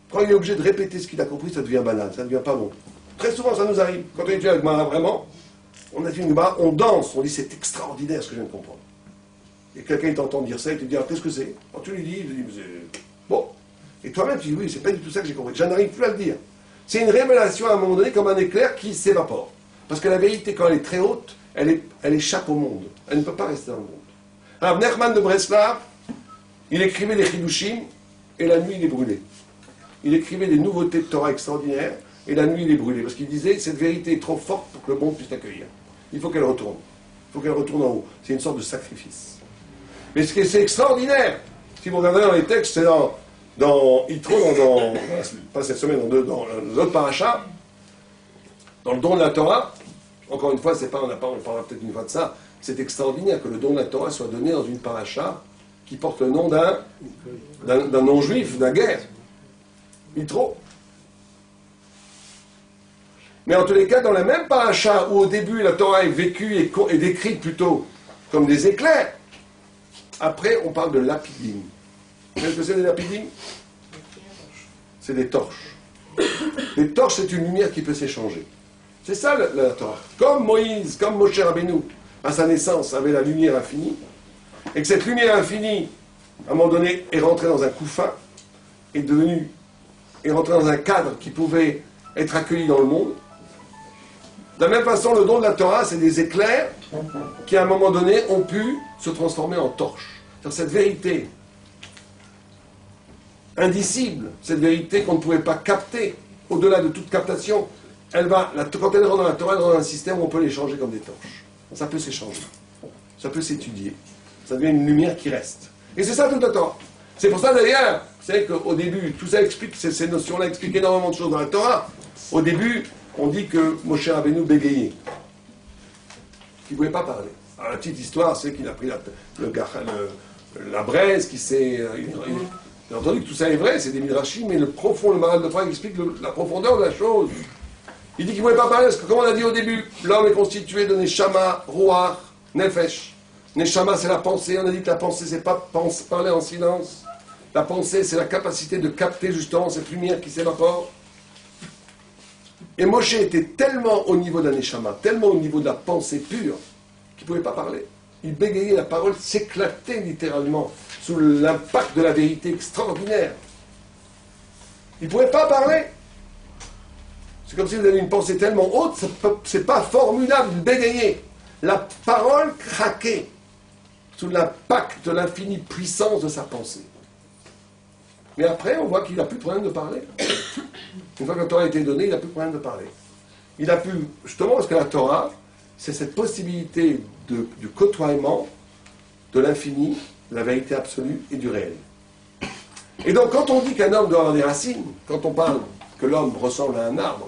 Quand il est obligé de répéter ce qu'il a compris, ça devient banal, ça ne devient pas bon. Très souvent ça nous arrive. Quand on étudie avec Mara vraiment, on étudie une Gemara, on danse, on dit c'est extraordinaire ce que je viens de comprendre. Et quelqu'un t'entend dire ça, il te dit, qu'est-ce que c'est? Quand tu lui dis, il te dit, bon. Et toi-même, tu dis, oui, c'est pas du tout ça que j'ai compris. Je n'arrive plus à le dire. C'est une révélation à un moment donné comme un éclair qui s'évapore. Parce que la vérité, quand elle est très haute, elle échappe au monde. Elle ne peut pas rester dans le monde. Alors, Nechman de Breslav, il écrivait des chidushim, et la nuit, il est brûlé. Il écrivait des nouveautés de Torah extraordinaires, et la nuit, il est brûlé. Parce qu'il disait, cette vérité est trop forte pour que le monde puisse l'accueillir. Il faut qu'elle retourne. Il faut qu'elle retourne en haut. C'est une sorte de sacrifice. Mais ce qui est extraordinaire, si vous regardez dans les textes, c'est dans Yitro, pas cette semaine, dans l'autre paracha, dans le don de la Torah, encore une fois, on parlera peut-être une fois de ça, c'est extraordinaire que le don de la Torah soit donné dans une paracha qui porte le nom d'un non-juif, d'un guerre. Yitro. Mais en tous les cas, dans la même paracha où au début la Torah est vécue et décrite plutôt comme des éclairs, après on parle de lapidim. Vous savez ce que c'est des lapidim? C'est des torches. Les torches, c'est une lumière qui peut s'échanger. C'est ça la Torah. Comme Moïse, comme Moshe Rabbeinu, à sa naissance, avait la lumière infinie, et que cette lumière infinie, à un moment donné, est rentrée dans un couffin, est rentrée dans un cadre qui pouvait être accueilli dans le monde. De la même façon, le don de la Torah, c'est des éclairs qui, à un moment donné, ont pu se transformer en torches. C'est-à-dire cette vérité indicible, cette vérité qu'on ne pouvait pas capter, au-delà de toute captation, quand elle rentre dans la Torah, elle rentre dans un système où on peut les changer comme des torches. Ça peut s'échanger, ça peut s'étudier, ça devient une lumière qui reste. Et c'est ça toute la Torah. C'est pour ça d'ailleurs, vous savez qu'au début, tout ça explique, ces notions-là expliquent énormément de choses dans la Torah. Au début, on dit que Moshe Rabbeinu bégayait, qu'il ne pouvait pas parler. Alors, la petite histoire, c'est qu'il a pris la braise, qui s'est... Bien entendu que tout ça est vrai, c'est des midrashim, mais le maral de Frag explique la profondeur de la chose. Il dit qu'il ne pouvait pas parler, parce que comme on a dit au début, l'homme est constitué de Neshama, Ruach, Nefesh. Neshama, c'est la pensée. On a dit que la pensée, c'est pas parler en silence. La pensée, c'est la capacité de capter justement cette lumière qui s'évapore. Et Moshe était tellement au niveau d'un Neshama, tellement au niveau de la pensée pure, qu'il ne pouvait pas parler. Il bégayait, la parole s'éclatait littéralement sous l'impact de la vérité extraordinaire. Il ne pouvait pas parler. C'est comme si vous avez une pensée tellement haute, c'est pas formidable de bégayer. La parole craquait sous l'impact de l'infinie puissance de sa pensée. Mais après, on voit qu'il n'a plus de problème de parler. Une fois que la Torah a été donnée, il n'a plus de problème de parler. Il a pu, justement, parce que la Torah, c'est cette possibilité du côtoiement de l'infini, de la vérité absolue et du réel. Et donc, quand on dit qu'un homme doit avoir des racines, quand on parle que l'homme ressemble à un arbre,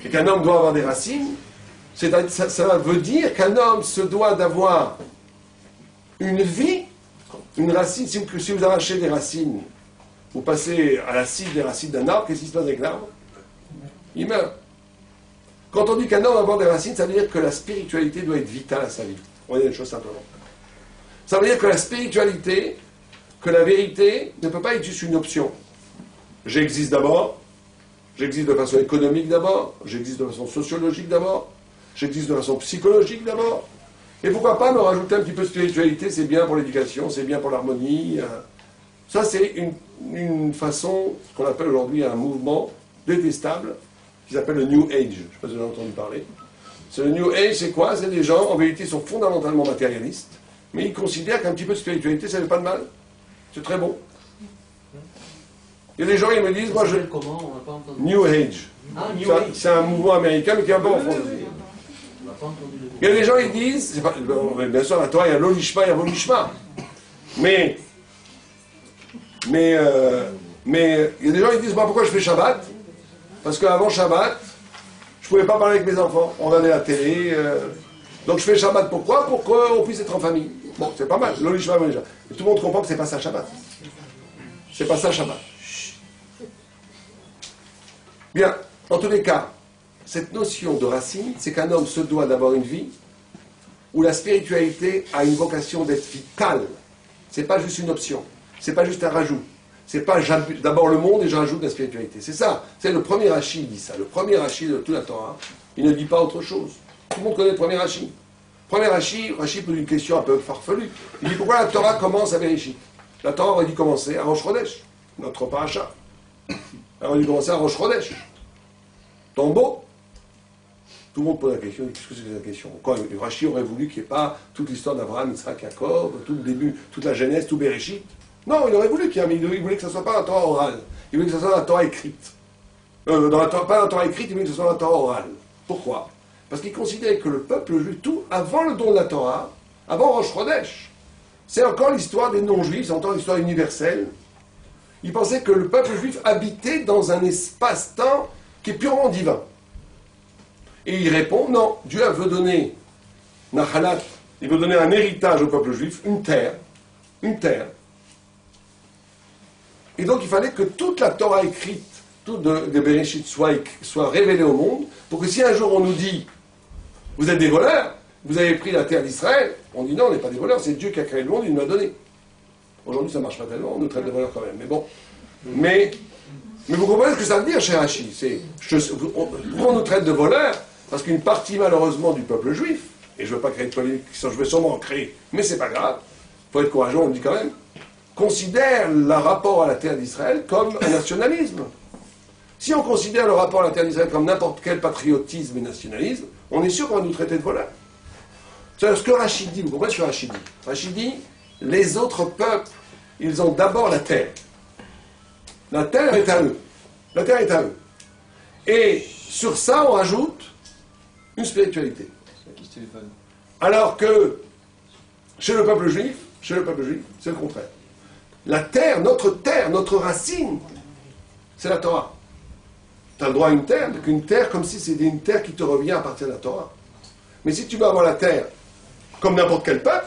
et qu'un homme doit avoir des racines, ça veut dire qu'un homme se doit d'avoir Une vie, une racine, si vous arrachez des racines, vous passez à la cime des racines d'un arbre, qu'est-ce qui se passe avec l'arbre? Il meurt. Quand on dit qu'un homme va avoir des racines, ça veut dire que la spiritualité doit être vitale à sa vie. On va dire une chose simplement. Ça veut dire que la spiritualité, que la vérité ne peut pas être juste une option. J'existe d'abord, j'existe de façon économique d'abord, j'existe de façon sociologique d'abord, j'existe de façon psychologique d'abord. Et pourquoi pas me rajouter un petit peu de spiritualité, c'est bien pour l'éducation, c'est bien pour l'harmonie. Ça, c'est une façon, ce qu'on appelle aujourd'hui un mouvement détestable, qui s'appelle le New Age. Je ne sais pas si vous en avez entendu parler. C'est le New Age, c'est quoi? C'est des gens, en vérité, sont fondamentalement matérialistes, mais ils considèrent qu'un petit peu de spiritualité, ça ne fait pas de mal. C'est très bon. Il y a des gens qui me disent, moi je... Comment? On n'a pas entendu. New Age. Ah, New Age. C'est un mouvement américain, mais qui est un peu en France aussi. On n'a pas entendu le mot. Il y a des gens qui disent, bien sûr, la Torah, il y a l'olishma, il y a volishma. Mais il y a des gens qui disent, moi pourquoi je fais Shabbat? Parce qu'avant Shabbat, je ne pouvais pas parler avec mes enfants. On regardait la télé. Donc je fais Shabbat pourquoi? Pour qu'on puisse être en famille. Bon, c'est pas mal, l'olishma, volishma. Mais tout le monde comprend que c'est pas ça Shabbat. C'est pas ça Shabbat. Bien, en tous les cas, cette notion de racine, c'est qu'un homme se doit d'avoir une vie où la spiritualité a une vocation d'être vitale. C'est pas juste une option, c'est pas juste un rajout. C'est pas d'abord le monde et je rajoute la spiritualité. C'est ça, c'est le premier Rashi qui dit ça. Le premier Rashi de toute la Torah, il ne dit pas autre chose. Tout le monde connaît le premier Rashi. Premier Rashi pose une question un peu farfelue. Il dit pourquoi la Torah commence à Bereshit? La Torah aurait dû commencer à Rosh Chodesh, notre paracha. Elle aurait dû commencer à Rosh Chodesh. Tombeau. Tout le monde pose la question, qu'est-ce que c'est la question? Quoi, Rashi aurait voulu qu'il n'y ait pas toute l'histoire d'Abraham, Yitzhak, Jacob, tout le début, toute la Genèse, tout Bereshit. Non, il aurait voulu qu'il y ait, il voulait que ce ne soit pas la Torah orale. Il voulait que ce soit la Torah écrite. Pas la Torah écrite, il voulait que ce soit la Torah orale. Pourquoi? Parce qu'il considérait que le peuple juif, tout avant le don de la Torah, avant Rosh Chodesh, c'est encore l'histoire des non-juifs, c'est encore l'histoire universelle. Il pensait que le peuple juif habitait dans un espace-temps qui est purement divin. Et il répond, non, Dieu veut donner Nahalat, il veut donner un héritage au peuple juif, une terre. Et donc il fallait que toute la Torah écrite, tout de Bereshit soit révélée au monde, pour que si un jour on nous dit, vous êtes des voleurs, vous avez pris la terre d'Israël, on dit non, on n'est pas des voleurs, c'est Dieu qui a créé le monde, il nous l'a donné. Aujourd'hui ça ne marche pas tellement, on nous traite de voleurs quand même, mais bon. Mais vous comprenez ce que ça veut dire chez Rashi? Pourquoi on nous traite de voleurs? Parce qu'une partie malheureusement du peuple juif, et je ne veux pas créer de polémique, je vais sûrement en créer, mais c'est pas grave, il faut être courageux, on le dit quand même, considère le rapport à la terre d'Israël comme un nationalisme. Si on considère le rapport à la terre d'Israël comme n'importe quel patriotisme et nationalisme, on est sûr qu'on va nous traiter de voleurs. C'est ce que Rachid dit, vous comprenez ce que Rachid dit? Rachid dit, les autres peuples, ils ont d'abord la terre. La terre est à eux. La terre est à eux. Et sur ça, on rajoute une spiritualité. Alors que chez le peuple juif, c'est le contraire. La terre, notre racine, c'est la Torah. Tu as le droit à une terre, mais qu'une terre comme si c'était une terre qui te revient à partir de la Torah. Mais si tu veux avoir la terre comme n'importe quel peuple,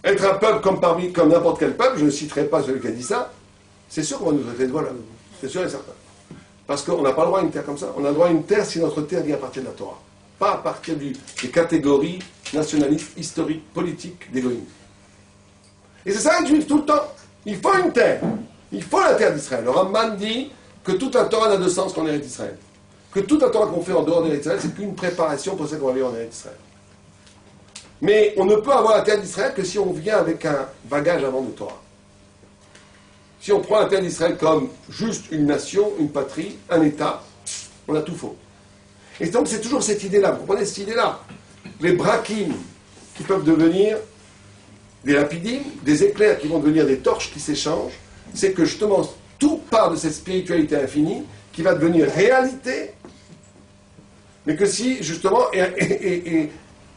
être un peuple comme n'importe quel peuple, je ne citerai pas celui qui a dit ça, c'est sûr qu'on va nous traiter de voilà. C'est sûr et certain. Parce qu'on n'a pas le droit à une terre comme ça. On a le droit à une terre si notre terre vient à partir de la Torah. Pas à partir des catégories nationalistes, historiques, politiques d'Élohim. Et c'est ça être juif tout le temps. Il faut une terre. Il faut la terre d'Israël. Le Ramban dit que toute la Torah n'a de sens qu'en Eretz Israël. Que toute la Torah qu'on fait en dehors d'Eretz Israël, c'est qu'une préparation pour celle qu'on va vivre en Eretz Israël. Mais on ne peut avoir la terre d'Israël que si on vient avec un bagage avant de Torah. Si on prend la terre d'Israël comme juste une nation, une patrie, un État, on a tout faux. Et donc c'est toujours cette idée-là. Vous comprenez cette idée-là? Les brakim qui peuvent devenir des lapidim, des éclairs qui vont devenir des torches qui s'échangent, c'est que justement tout part de cette spiritualité infinie qui va devenir réalité, mais que si justement,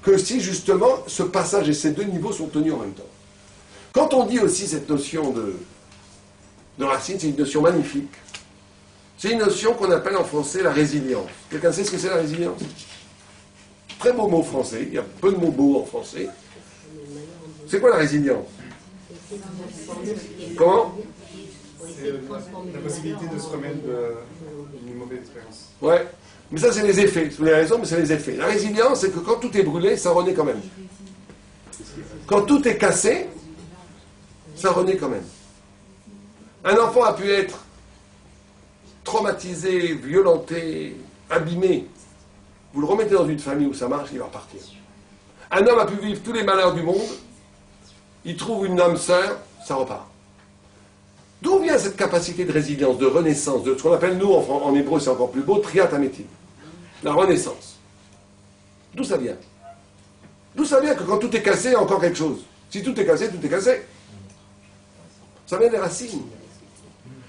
que si justement ce passage et ces deux niveaux sont tenus en même temps. Quand on dit aussi cette notion de racine, c'est une notion magnifique. C'est une notion qu'on appelle en français la résilience. Quelqu'un sait ce que c'est la résilience? Très beau mot français, il y a peu de mots beaux en français. C'est quoi la résilience? Comment? C'est la possibilité de se remettre d'une mauvaise expérience. Ouais. Mais ça, c'est les effets. Vous avez raison, mais c'est les effets. La résilience, c'est que quand tout est brûlé, ça renaît quand même. Quand tout est cassé, ça renaît quand même. Un enfant a pu être traumatisé, violenté, abîmé. Vous le remettez dans une famille où ça marche, il va repartir. Un homme a pu vivre tous les malheurs du monde, il trouve une âme sœur, ça repart. D'où vient cette capacité de résilience, de renaissance, de ce qu'on appelle, nous, en hébreu, c'est encore plus beau, triat amétim. La renaissance. D'où ça vient? D'où ça vient que quand tout est cassé, il y a encore quelque chose? Si tout est cassé, tout est cassé. Ça vient des racines.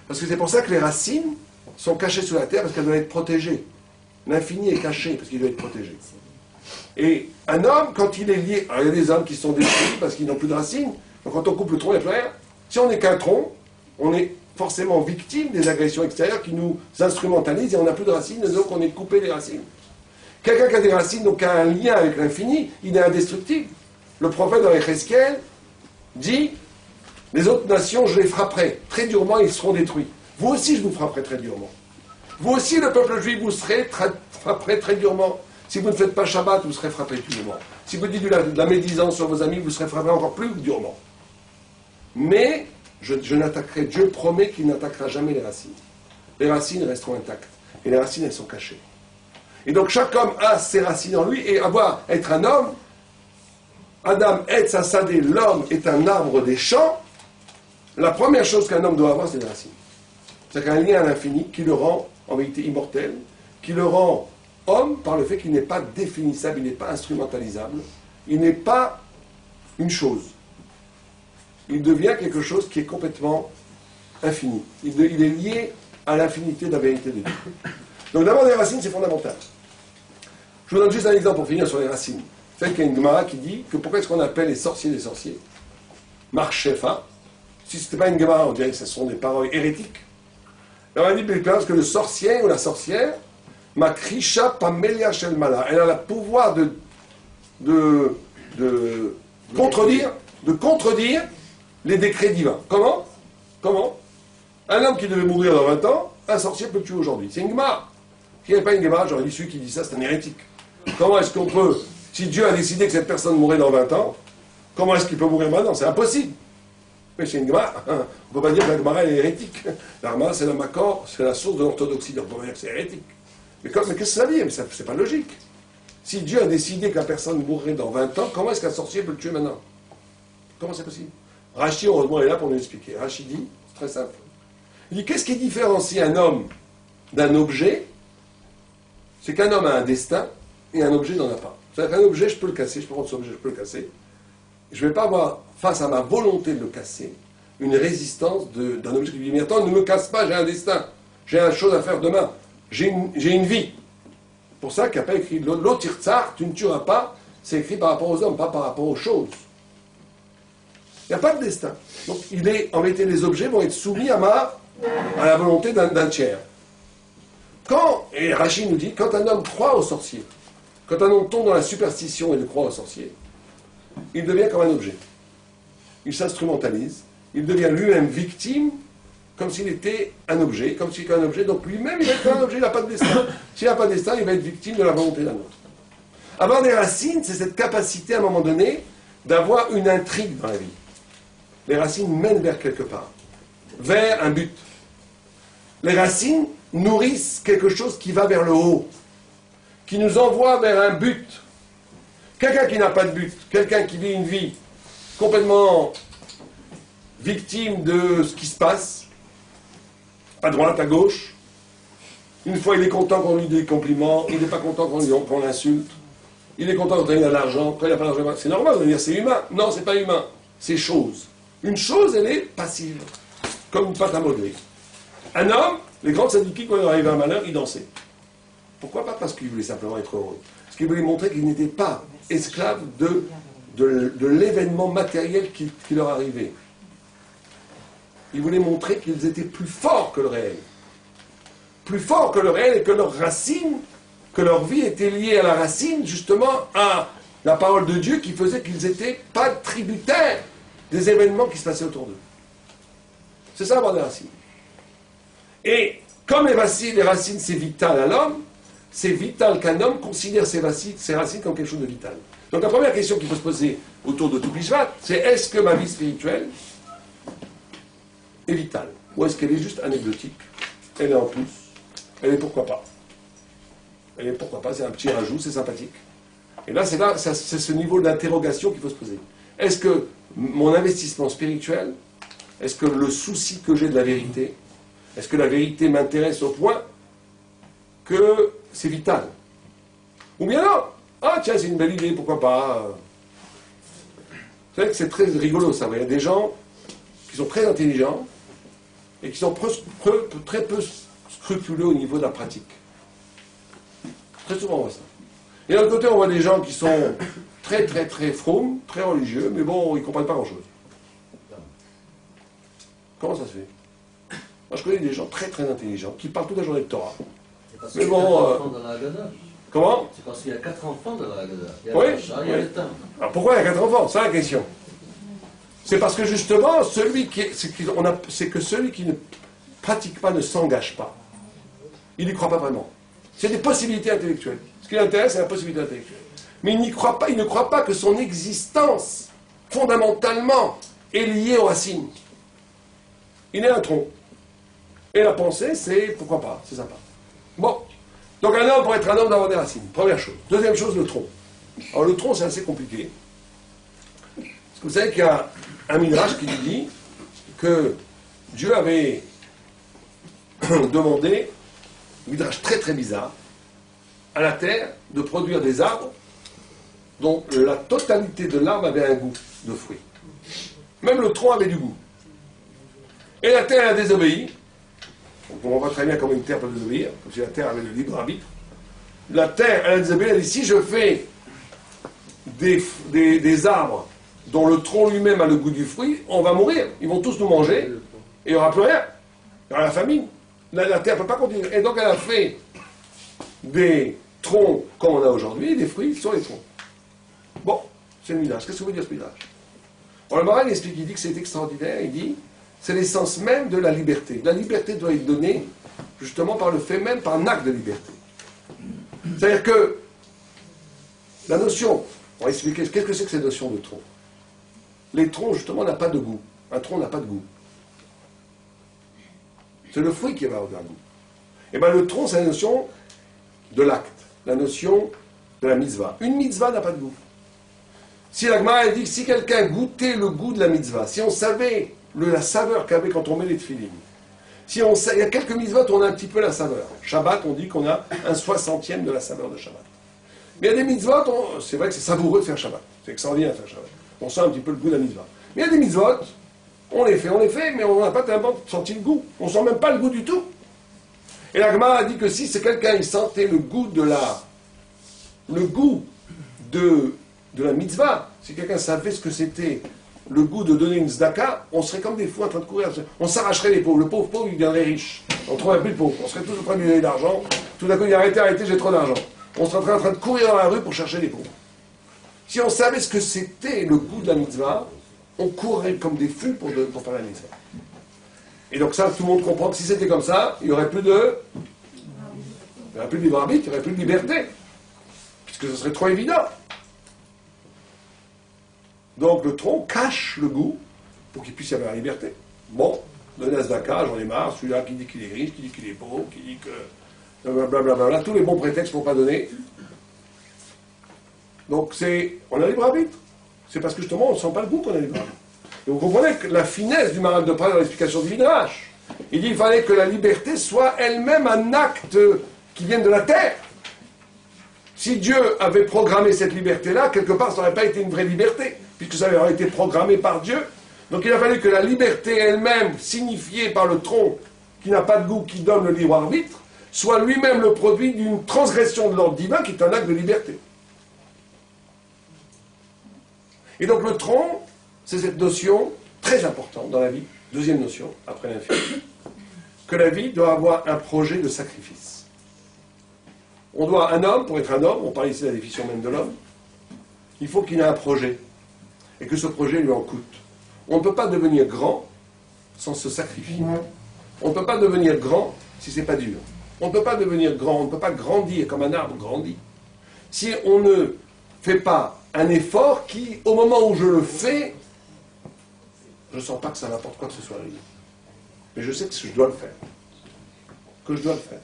Parce que c'est pour ça que les racines sont cachées sous la terre, parce qu'elles doivent être protégées. L'infini est caché, parce qu'il doit être protégé. Et un homme, quand il est lié... Alors, il y a des hommes qui sont détruits parce qu'ils n'ont plus de racines. Donc quand on coupe le tronc, il n'y a plus rien. Si on n'est qu'un tronc, on est forcément victime des agressions extérieures qui nous instrumentalisent et on n'a plus de racines, donc on est coupé des racines. Quelqu'un qui a des racines, donc qui a un lien avec l'infini, il est indestructible. Le prophète dans Ézéchiel dit, les autres nations, je les frapperai très durement, ils seront détruits. Vous aussi, je vous frapperai très durement. Vous aussi, le peuple juif, vous serez frapperai très durement. Si vous ne faites pas Shabbat, vous serez frappé plus durement. Si vous dites de la médisance sur vos amis, vous serez frappé encore plus durement. Mais je n'attaquerai, Dieu promet qu'il n'attaquera jamais les racines. Les racines resteront intactes. Et les racines, elles sont cachées. Et donc chaque homme a ses racines en lui, et être un homme, Adam Etz Hasadeh, l'homme est un arbre des champs, la première chose qu'un homme doit avoir, c'est des racines. C'est un lien à l'infini qui le rend, en vérité, immortel, qui le rend homme par le fait qu'il n'est pas définissable, il n'est pas instrumentalisable, il n'est pas une chose. Il devient quelque chose qui est complètement infini. Il est lié à l'infinité de la vérité de Dieu. Donc d'avoir des racines, c'est fondamental. Je vous donne juste un exemple pour finir sur les racines. Vous savez qu'il y a une Gemara qui dit que pourquoi est-ce qu'on appelle les sorciers des sorciers? Marc Shefa. Si ce n'était pas une Gemara, on dirait que ce sont des paroles hérétiques. On a dit parce que le sorcier ou la sorcière, Makrisha Pamelia Shel Mala, elle a le pouvoir de contredire les décrets divins. Comment? Un homme qui devait mourir dans 20 ans, un sorcier peut le tuer aujourd'hui. C'est une Gemara. S'il n'y avait pas une Gemara, j'aurais dit celui qui dit ça, c'est un hérétique. Comment est-ce qu'on peut, si Dieu a décidé que cette personne mourrait dans 20 ans, comment est-ce qu'il peut mourir maintenant? C'est impossible. Mais c'est une Gemara. On ne peut pas dire que la Gemara est hérétique. La Gemara, c'est le Makor, c'est la source de l'orthodoxie. Donc on peut dire que c'est hérétique. Mais qu'est-ce que ça dit? Mais c'est pas logique. Si Dieu a décidé qu'une personne mourrait dans 20 ans, comment est-ce qu'un sorcier peut le tuer maintenant? Comment c'est possible? Rachi, heureusement, est là pour nous expliquer. Rachi dit, c'est très simple. Il dit, qu'est-ce qui différencie un homme d'un objet? C'est qu'un homme a un destin et un objet n'en a pas. C'est-à-dire qu'un objet, je peux le casser, je peux prendre cet objet, je peux le casser. Je ne vais pas avoir, face à ma volonté de le casser, une résistance d'un objet qui dit, mais attends, ne me casse pas, j'ai un destin, j'ai une chose à faire demain, j'ai une vie. Pour ça qu'il n'y a pas écrit l'otirtsar, tu ne tueras pas, c'est écrit par rapport aux hommes, pas par rapport aux choses. Il n'y a pas de destin. Donc, en réalité, les objets vont être soumis à la volonté d'un tiers. Et Rachid nous dit, quand un homme croit aux sorciers, quand un homme tombe dans la superstition et ne croit aux sorciers, il devient comme un objet. Il s'instrumentalise, il devient lui-même victime, comme s'il était un objet, donc lui-même il va être un objet, il n'a pas de destin. S'il n'a pas de destin, il va être victime de la volonté d'un autre. Avoir des racines, c'est cette capacité à un moment donné d'avoir une intrigue dans la vie. Les racines mènent vers quelque part, vers un but. Les racines nourrissent quelque chose qui va vers le haut, qui nous envoie vers un but. Quelqu'un qui n'a pas de but, quelqu'un qui vit une vie complètement victime de ce qui se passe, à droite, à gauche, une fois il est content qu'on lui dise des compliments, il n'est pas content qu'on l'insulte, il est content quand il a de l'argent, quand il n'a pas d'argent, c'est normal de dire c'est humain. Non, c'est pas humain, c'est chose. Une chose, elle est passive, comme une pâte à modeler. Un homme, les grands syndiqués, quand il arrivait à un malheur, ils dansaient. Pourquoi pas? Parce qu'il voulait simplement être heureux. Parce qu'il voulait montrer qu'ils n'étaient pas esclaves de l'événement matériel qui leur arrivait. Ils voulaient montrer qu'ils étaient plus forts que le réel. Plus forts que le réel et que leur racine, que leur vie était liée à la racine, justement, à la parole de Dieu qui faisait qu'ils n'étaient pas tributaires des événements qui se passaient autour d'eux. C'est ça avoir des racines. Et comme les racines c'est vital à l'homme, c'est vital qu'un homme considère ses racines comme quelque chose de vital. Donc la première question qu'il faut se poser autour de tout Bishvat, c'est est-ce que ma vie spirituelle est vitale? Ou est-ce qu'elle est juste anecdotique? Elle est en plus. Elle est pourquoi pas. Elle est pourquoi pas, c'est un petit rajout, c'est sympathique. Et là, c'est ce niveau d'interrogation qu'il faut se poser. Est-ce que mon investissement spirituel, est-ce que le souci que j'ai de la vérité, est-ce que la vérité m'intéresse au point que c'est vital? Ou bien non? Ah tiens, c'est une belle idée, pourquoi pas? Vous savez que c'est très rigolo ça. Il y a des gens qui sont très intelligents et qui sont très peu scrupuleux au niveau de la pratique. Très souvent on voit ça. Et d'un autre côté, on voit des gens qui sont très fromes, très religieux, mais bon, ils ne comprennent pas grand-chose. Comment ça se fait? Moi, je connais des gens très intelligents qui parlent toute la journée de Torah. Mais bon, comment? C'est parce qu'il y a 4 enfants dans la Haggadah. Il y a Oui, le Pacha, il y a le Tam. Alors pourquoi il y a 4 enfants? C'est la question. C'est parce que justement, c'est que celui qui ne pratique pas ne s'engage pas. Il n'y croit pas vraiment. C'est des possibilités intellectuelles. Ce qui l'intéresse, c'est la possibilité intellectuelle. Mais il n'y croit pas, il ne croit pas que son existence, fondamentalement, est liée aux racines. Il est un tronc. Et la pensée, c'est pourquoi pas, c'est sympa. Bon. Donc un homme, pour être un homme, doit avoir des racines. Première chose. Deuxième chose, le tronc. Alors le tronc, c'est assez compliqué. Parce que vous savez qu'il y a un midrash qui dit que Dieu avait demandé, un midrash très bizarre, à la terre de produire des arbres dont la totalité de l'arbre avait un goût de fruit. Même le tronc avait du goût. Et la terre a désobéi. Donc on voit très bien comment une terre peut désobéir, comme si la terre avait le libre arbitre. La terre, elle a désobéi, elle a dit si je fais des arbres dont le tronc lui-même a le goût du fruit, on va mourir. Ils vont tous nous manger et il n'y aura plus rien. Il y aura la famine. La terre ne peut pas continuer. Et donc elle a fait des troncs comme on a aujourd'hui, des fruits sur les troncs. Bon, c'est le midrash. Qu'est-ce que veut dire ce midrash? Alors le Maral explique, il dit que c'est extraordinaire, il dit c'est l'essence même de la liberté. La liberté doit être donnée justement par le fait même, par un acte de liberté. C'est-à-dire que la notion, on va expliquer qu'est-ce que c'est que cette notion de tronc. Les troncs justement n'ont pas de goût. Un tronc n'a pas de goût. C'est le fruit qui va avoir un goût. Et bien le tronc, c'est la notion de l'acte, la notion de la mitzvah. Une mitzvah n'a pas de goût. Si la Gemara dit que si quelqu'un goûtait le goût de la mitzvah, si on savait la saveur qu'avait quand on met les tefilines, il y a quelques mitzvot où on a un petit peu la saveur. Shabbat, on dit qu'on a un 60e de la saveur de Shabbat. Mais il y a des mitzvot, c'est vrai que c'est savoureux de faire Shabbat. C'est extraordinaire de faire Shabbat. On sent un petit peu le goût de la mitzvah. Mais il y a des mitzvot, on les fait, mais on n'a pas tellement senti le goût. On ne sent même pas le goût du tout. Et la Gemara a dit que si c'est quelqu'un qui sentait le goût de la mitzvah, si quelqu'un savait ce que c'était le goût de donner une tzedaka, on serait comme des fous en train de courir. On s'arracherait les pauvres. Le pauvre, il deviendrait riche. On ne trouverait plus le pauvre. On serait tous en train de lui donner de l'argent. Tout d'un coup, il arrêtez, j'ai trop d'argent. On serait en train de courir dans la rue pour chercher les pauvres. Si on savait ce que c'était le goût de la mitzvah, on courrait comme des fous pour faire la mitzvah. Et donc ça, tout le monde comprend que si c'était comme ça, il n'y aurait plus de libre arbitre, il n'y aurait plus de liberté. Puisque ce serait trop évident. Donc le tronc cache le goût pour qu'il puisse y avoir la liberté. Bon, donner à Zdaka, j'en ai marre, celui-là qui dit qu'il est riche, qui dit qu'il est pauvre, qui dit que... blablabla, tous les bons prétextes pour ne pas donner. Donc on a libre arbitre. C'est parce que justement on ne sent pas le goût qu'on a libre arbitre. Et vous comprenez que la finesse du Maral de Prague dans l'explication du Midrash. Il dit qu'il fallait que la liberté soit elle-même un acte qui vienne de la terre. Si Dieu avait programmé cette liberté-là, quelque part, ça n'aurait pas été une vraie liberté, puisque ça aurait été programmé par Dieu. Donc il a fallu que la liberté elle-même, signifiée par le tronc qui n'a pas de goût, qui donne le libre arbitre, soit lui-même le produit d'une transgression de l'ordre divin qui est un acte de liberté. Et donc le tronc, c'est cette notion très importante dans la vie, deuxième notion, après l'infini, que la vie doit avoir un projet de sacrifice. Un homme, pour être un homme, on parle ici de la définition même de l'homme, il faut qu'il ait un projet, et que ce projet lui en coûte. On ne peut pas devenir grand sans se sacrifier. On ne peut pas devenir grand si ce n'est pas dur. On ne peut pas devenir grand, on ne peut pas grandir comme un arbre grandit. Si on ne fait pas un effort qui, au moment où je le fais, je ne sens pas que ça m'apporte quoi que ce soit. Mais je sais que je dois le faire. Que je dois le faire.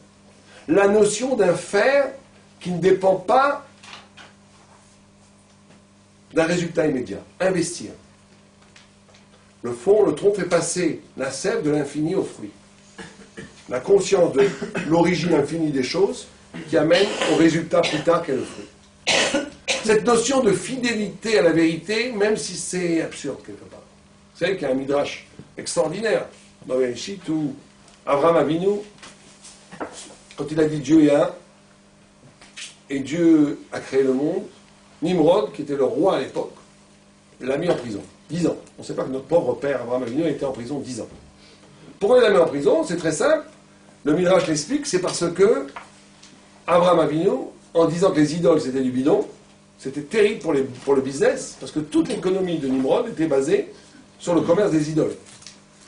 La notion d'un faire qui ne dépend pas d'un résultat immédiat. Investir. Le fond, le tronc fait passer la sève de l'infini au fruit. La conscience de l'origine infinie des choses qui amène au résultat plus tard qu'est le fruit. Cette notion de fidélité à la vérité, même si c'est absurde quelque part. Vous savez qu'il y a un midrash extraordinaire dans Bereshit où Abraham Avinu, quand il a dit Dieu est un, et Dieu a créé le monde, Nimrod, qui était le roi à l'époque, l'a mis en prison. 10 ans. On ne sait pas que notre pauvre père Abraham Avinu a été en prison 10 ans. Pourquoi il l'a mis en prison? C'est très simple. Le Midrash l'explique, c'est parce que Abraham Avinu, en disant que les idoles c'était du bidon, c'était terrible pour le business, parce que toute l'économie de Nimrod était basée sur le commerce des idoles.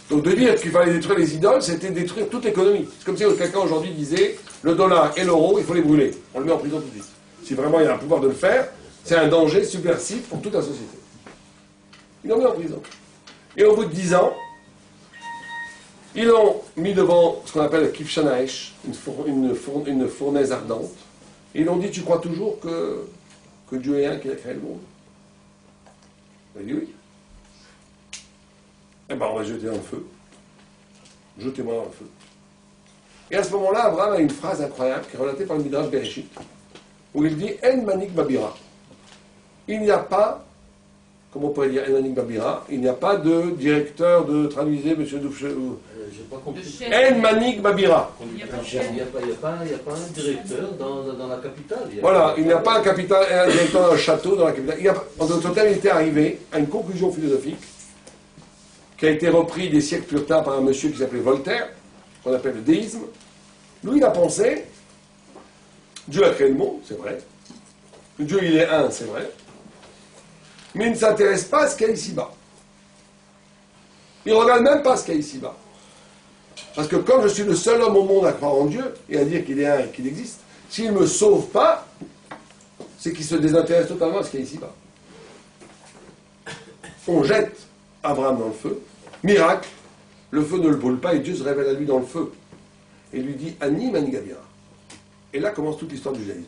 Donc de dire qu'il fallait détruire les idoles, c'était détruire toute l'économie. C'est comme si quelqu'un aujourd'hui disait, le dollar et l'euro, il faut les brûler. On le met en prison tout de suite. Si vraiment il y a un pouvoir de le faire, c'est un danger subversif pour toute la société. Ils l'ont mis en prison. Et au bout de 10 ans, ils l'ont mis devant ce qu'on appelle le Kivshanaesh, une fournaise ardente. Et ils l'ont dit, tu crois toujours que Dieu est un qui a créé le monde? Il a dit oui. Eh bien, on va jeter dans le feu. Jetez-moi dans le feu. Et à ce moment-là, Abraham a une phrase incroyable qui est relatée par le Midrash Bereshit, où il dit En manik babira. Il n'y a pas, comment on pourrait dire En manik babira, il n'y a pas de directeur de, traduisez, monsieur Doufche. J'ai pas compris. En manik babira. Il n'y a pas un directeur dans la capitale. Voilà, il n'y a pas un directeur dans un château dans la capitale. En d'autres termes, il était arrivé à une conclusion philosophique qui a été repris des siècles plus tard par un monsieur qui s'appelait Voltaire, qu'on appelle le déisme. Lui, il a pensé, Dieu a créé le monde, c'est vrai. Dieu, il est un, c'est vrai. Mais il ne s'intéresse pas à ce qu'il y a ici-bas. Il ne regarde même pas ce qu'il y a ici-bas. Parce que comme je suis le seul homme au monde à croire en Dieu, et à dire qu'il est un et qu'il existe, s'il ne me sauve pas, c'est qu'il se désintéresse totalement à ce qu'il y a ici-bas. On jette Abraham dans le feu. Miracle, le feu ne le brûle pas et Dieu se révèle à lui dans le feu. Et lui dit Ani Manigabira. Et là commence toute l'histoire du judaïsme.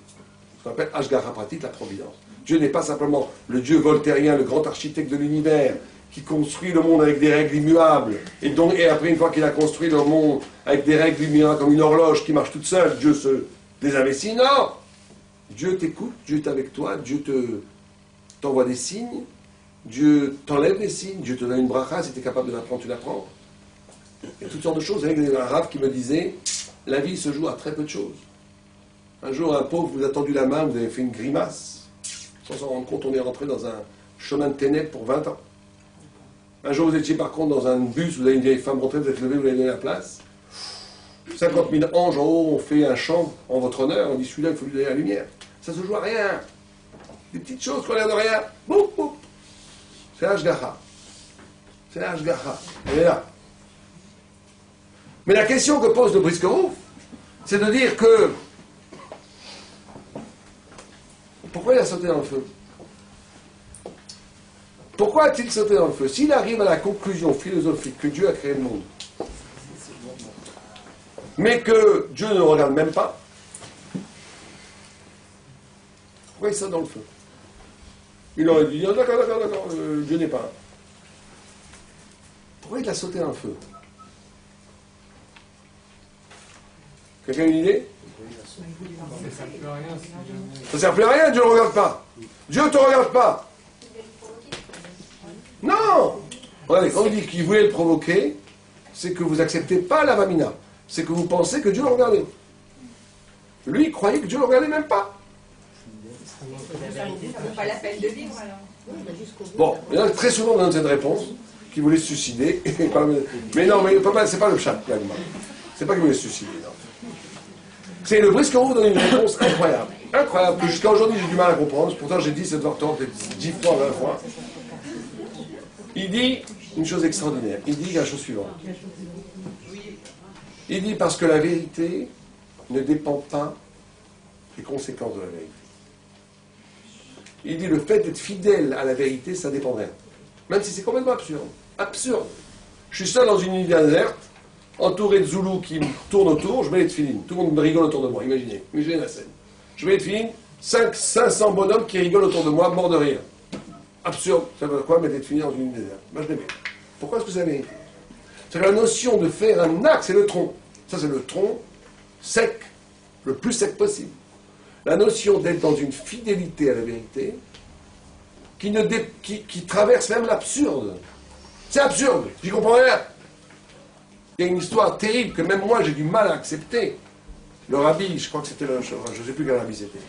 Ce qu'on appelle Ashgara pratique, la providence. Dieu n'est pas simplement le Dieu voltairien, le grand architecte de l'univers, qui construit le monde avec des règles immuables. Et après, une fois qu'il a construit le monde avec des règles immuables comme une horloge qui marche toute seule, Dieu se désinvestit. Non! Dieu t'écoute, Dieu est avec toi, Dieu t'envoie des signes. Dieu t'enlève les signes, Dieu te donne une bracha, si tu es capable de l'apprendre, tu l'apprends. Il y a toutes sortes de choses. Il y a un arabe qui me disait, la vie se joue à très peu de choses. Un jour, un pauvre vous a tendu la main, vous avez fait une grimace. Sans s'en rendre compte, on est rentré dans un chemin de ténèbres pour 20 ans. Un jour, vous étiez par contre dans un bus, vous avez une vieille femme rentrée, vous êtes levé, vous lui avez donné la place. 50 000 anges en haut ont fait un chant en votre honneur, on dit celui-là, il faut lui donner la lumière. Ça se joue à rien. Des petites choses qu'on a de rien. Boum, boum. C'est l'Ashgaha. C'est l'Ashgaha. Elle est là. Mais la question que pose le Briskerhof, c'est de dire que pourquoi il a sauté dans le feu? Pourquoi a-t-il sauté dans le feu? S'il arrive à la conclusion philosophique que Dieu a créé le monde, mais que Dieu ne le regarde même pas, pourquoi il saute dans le feu? Il aurait dit, oh, d'accord, Dieu n'est pas un. Pourquoi il a sauté dans le feu? Quelqu'un a une idée? Ça ne sert plus à rien. Ça ne sert plus à rien, Dieu ne regarde pas. Dieu ne te regarde pas. Non! Regardez, quand on dit qu'il voulait le provoquer, c'est que vous n'acceptez pas la vamina. C'est que vous pensez que Dieu le regardait. Lui, il croyait que Dieu ne le regardait même pas. Ça ne vaut pas la peine de vivre alors. Bon, il y en a très souvent dans cette réponse qui voulait se suicider. Mais non, mais c'est pas le chat, c'est pas qu'il voulait se suicider. Non. C'est le Briscoe donne une réponse incroyable. Incroyable, que jusqu'à aujourd'hui j'ai du mal à comprendre. Pourtant j'ai dit cette fois peut-être 10 fois, 20 fois. Il dit une chose extraordinaire. Il dit la chose suivante. Il dit parce que la vérité ne dépend pas des conséquences de la vérité. Il dit le fait d'être fidèle à la vérité, ça dépend de rien. Même si c'est complètement absurde. Absurde. Je suis seul dans une île déserte, entouré de Zoulous qui me tournent autour, je mets les tefilines. Tout le monde me rigole autour de moi, imaginez la scène. Je mets les tefilines, 500 bonhommes qui rigolent autour de moi, morts de rire. Absurde. Ça veut dire quoi mettre les tefilines dans une île déserte? Moi je les mets. Pourquoi est-ce que c'est la vérité? C'est la notion de faire un acte, c'est le tronc. Ça c'est le tronc sec, le plus sec possible. La notion d'être dans une fidélité à la vérité qui traverse même l'absurde. C'est absurde, j'y comprends rien. Il y a une histoire terrible que même moi j'ai du mal à accepter. Le rabbi, je crois que c'était je ne sais plus quel rabbi c'était.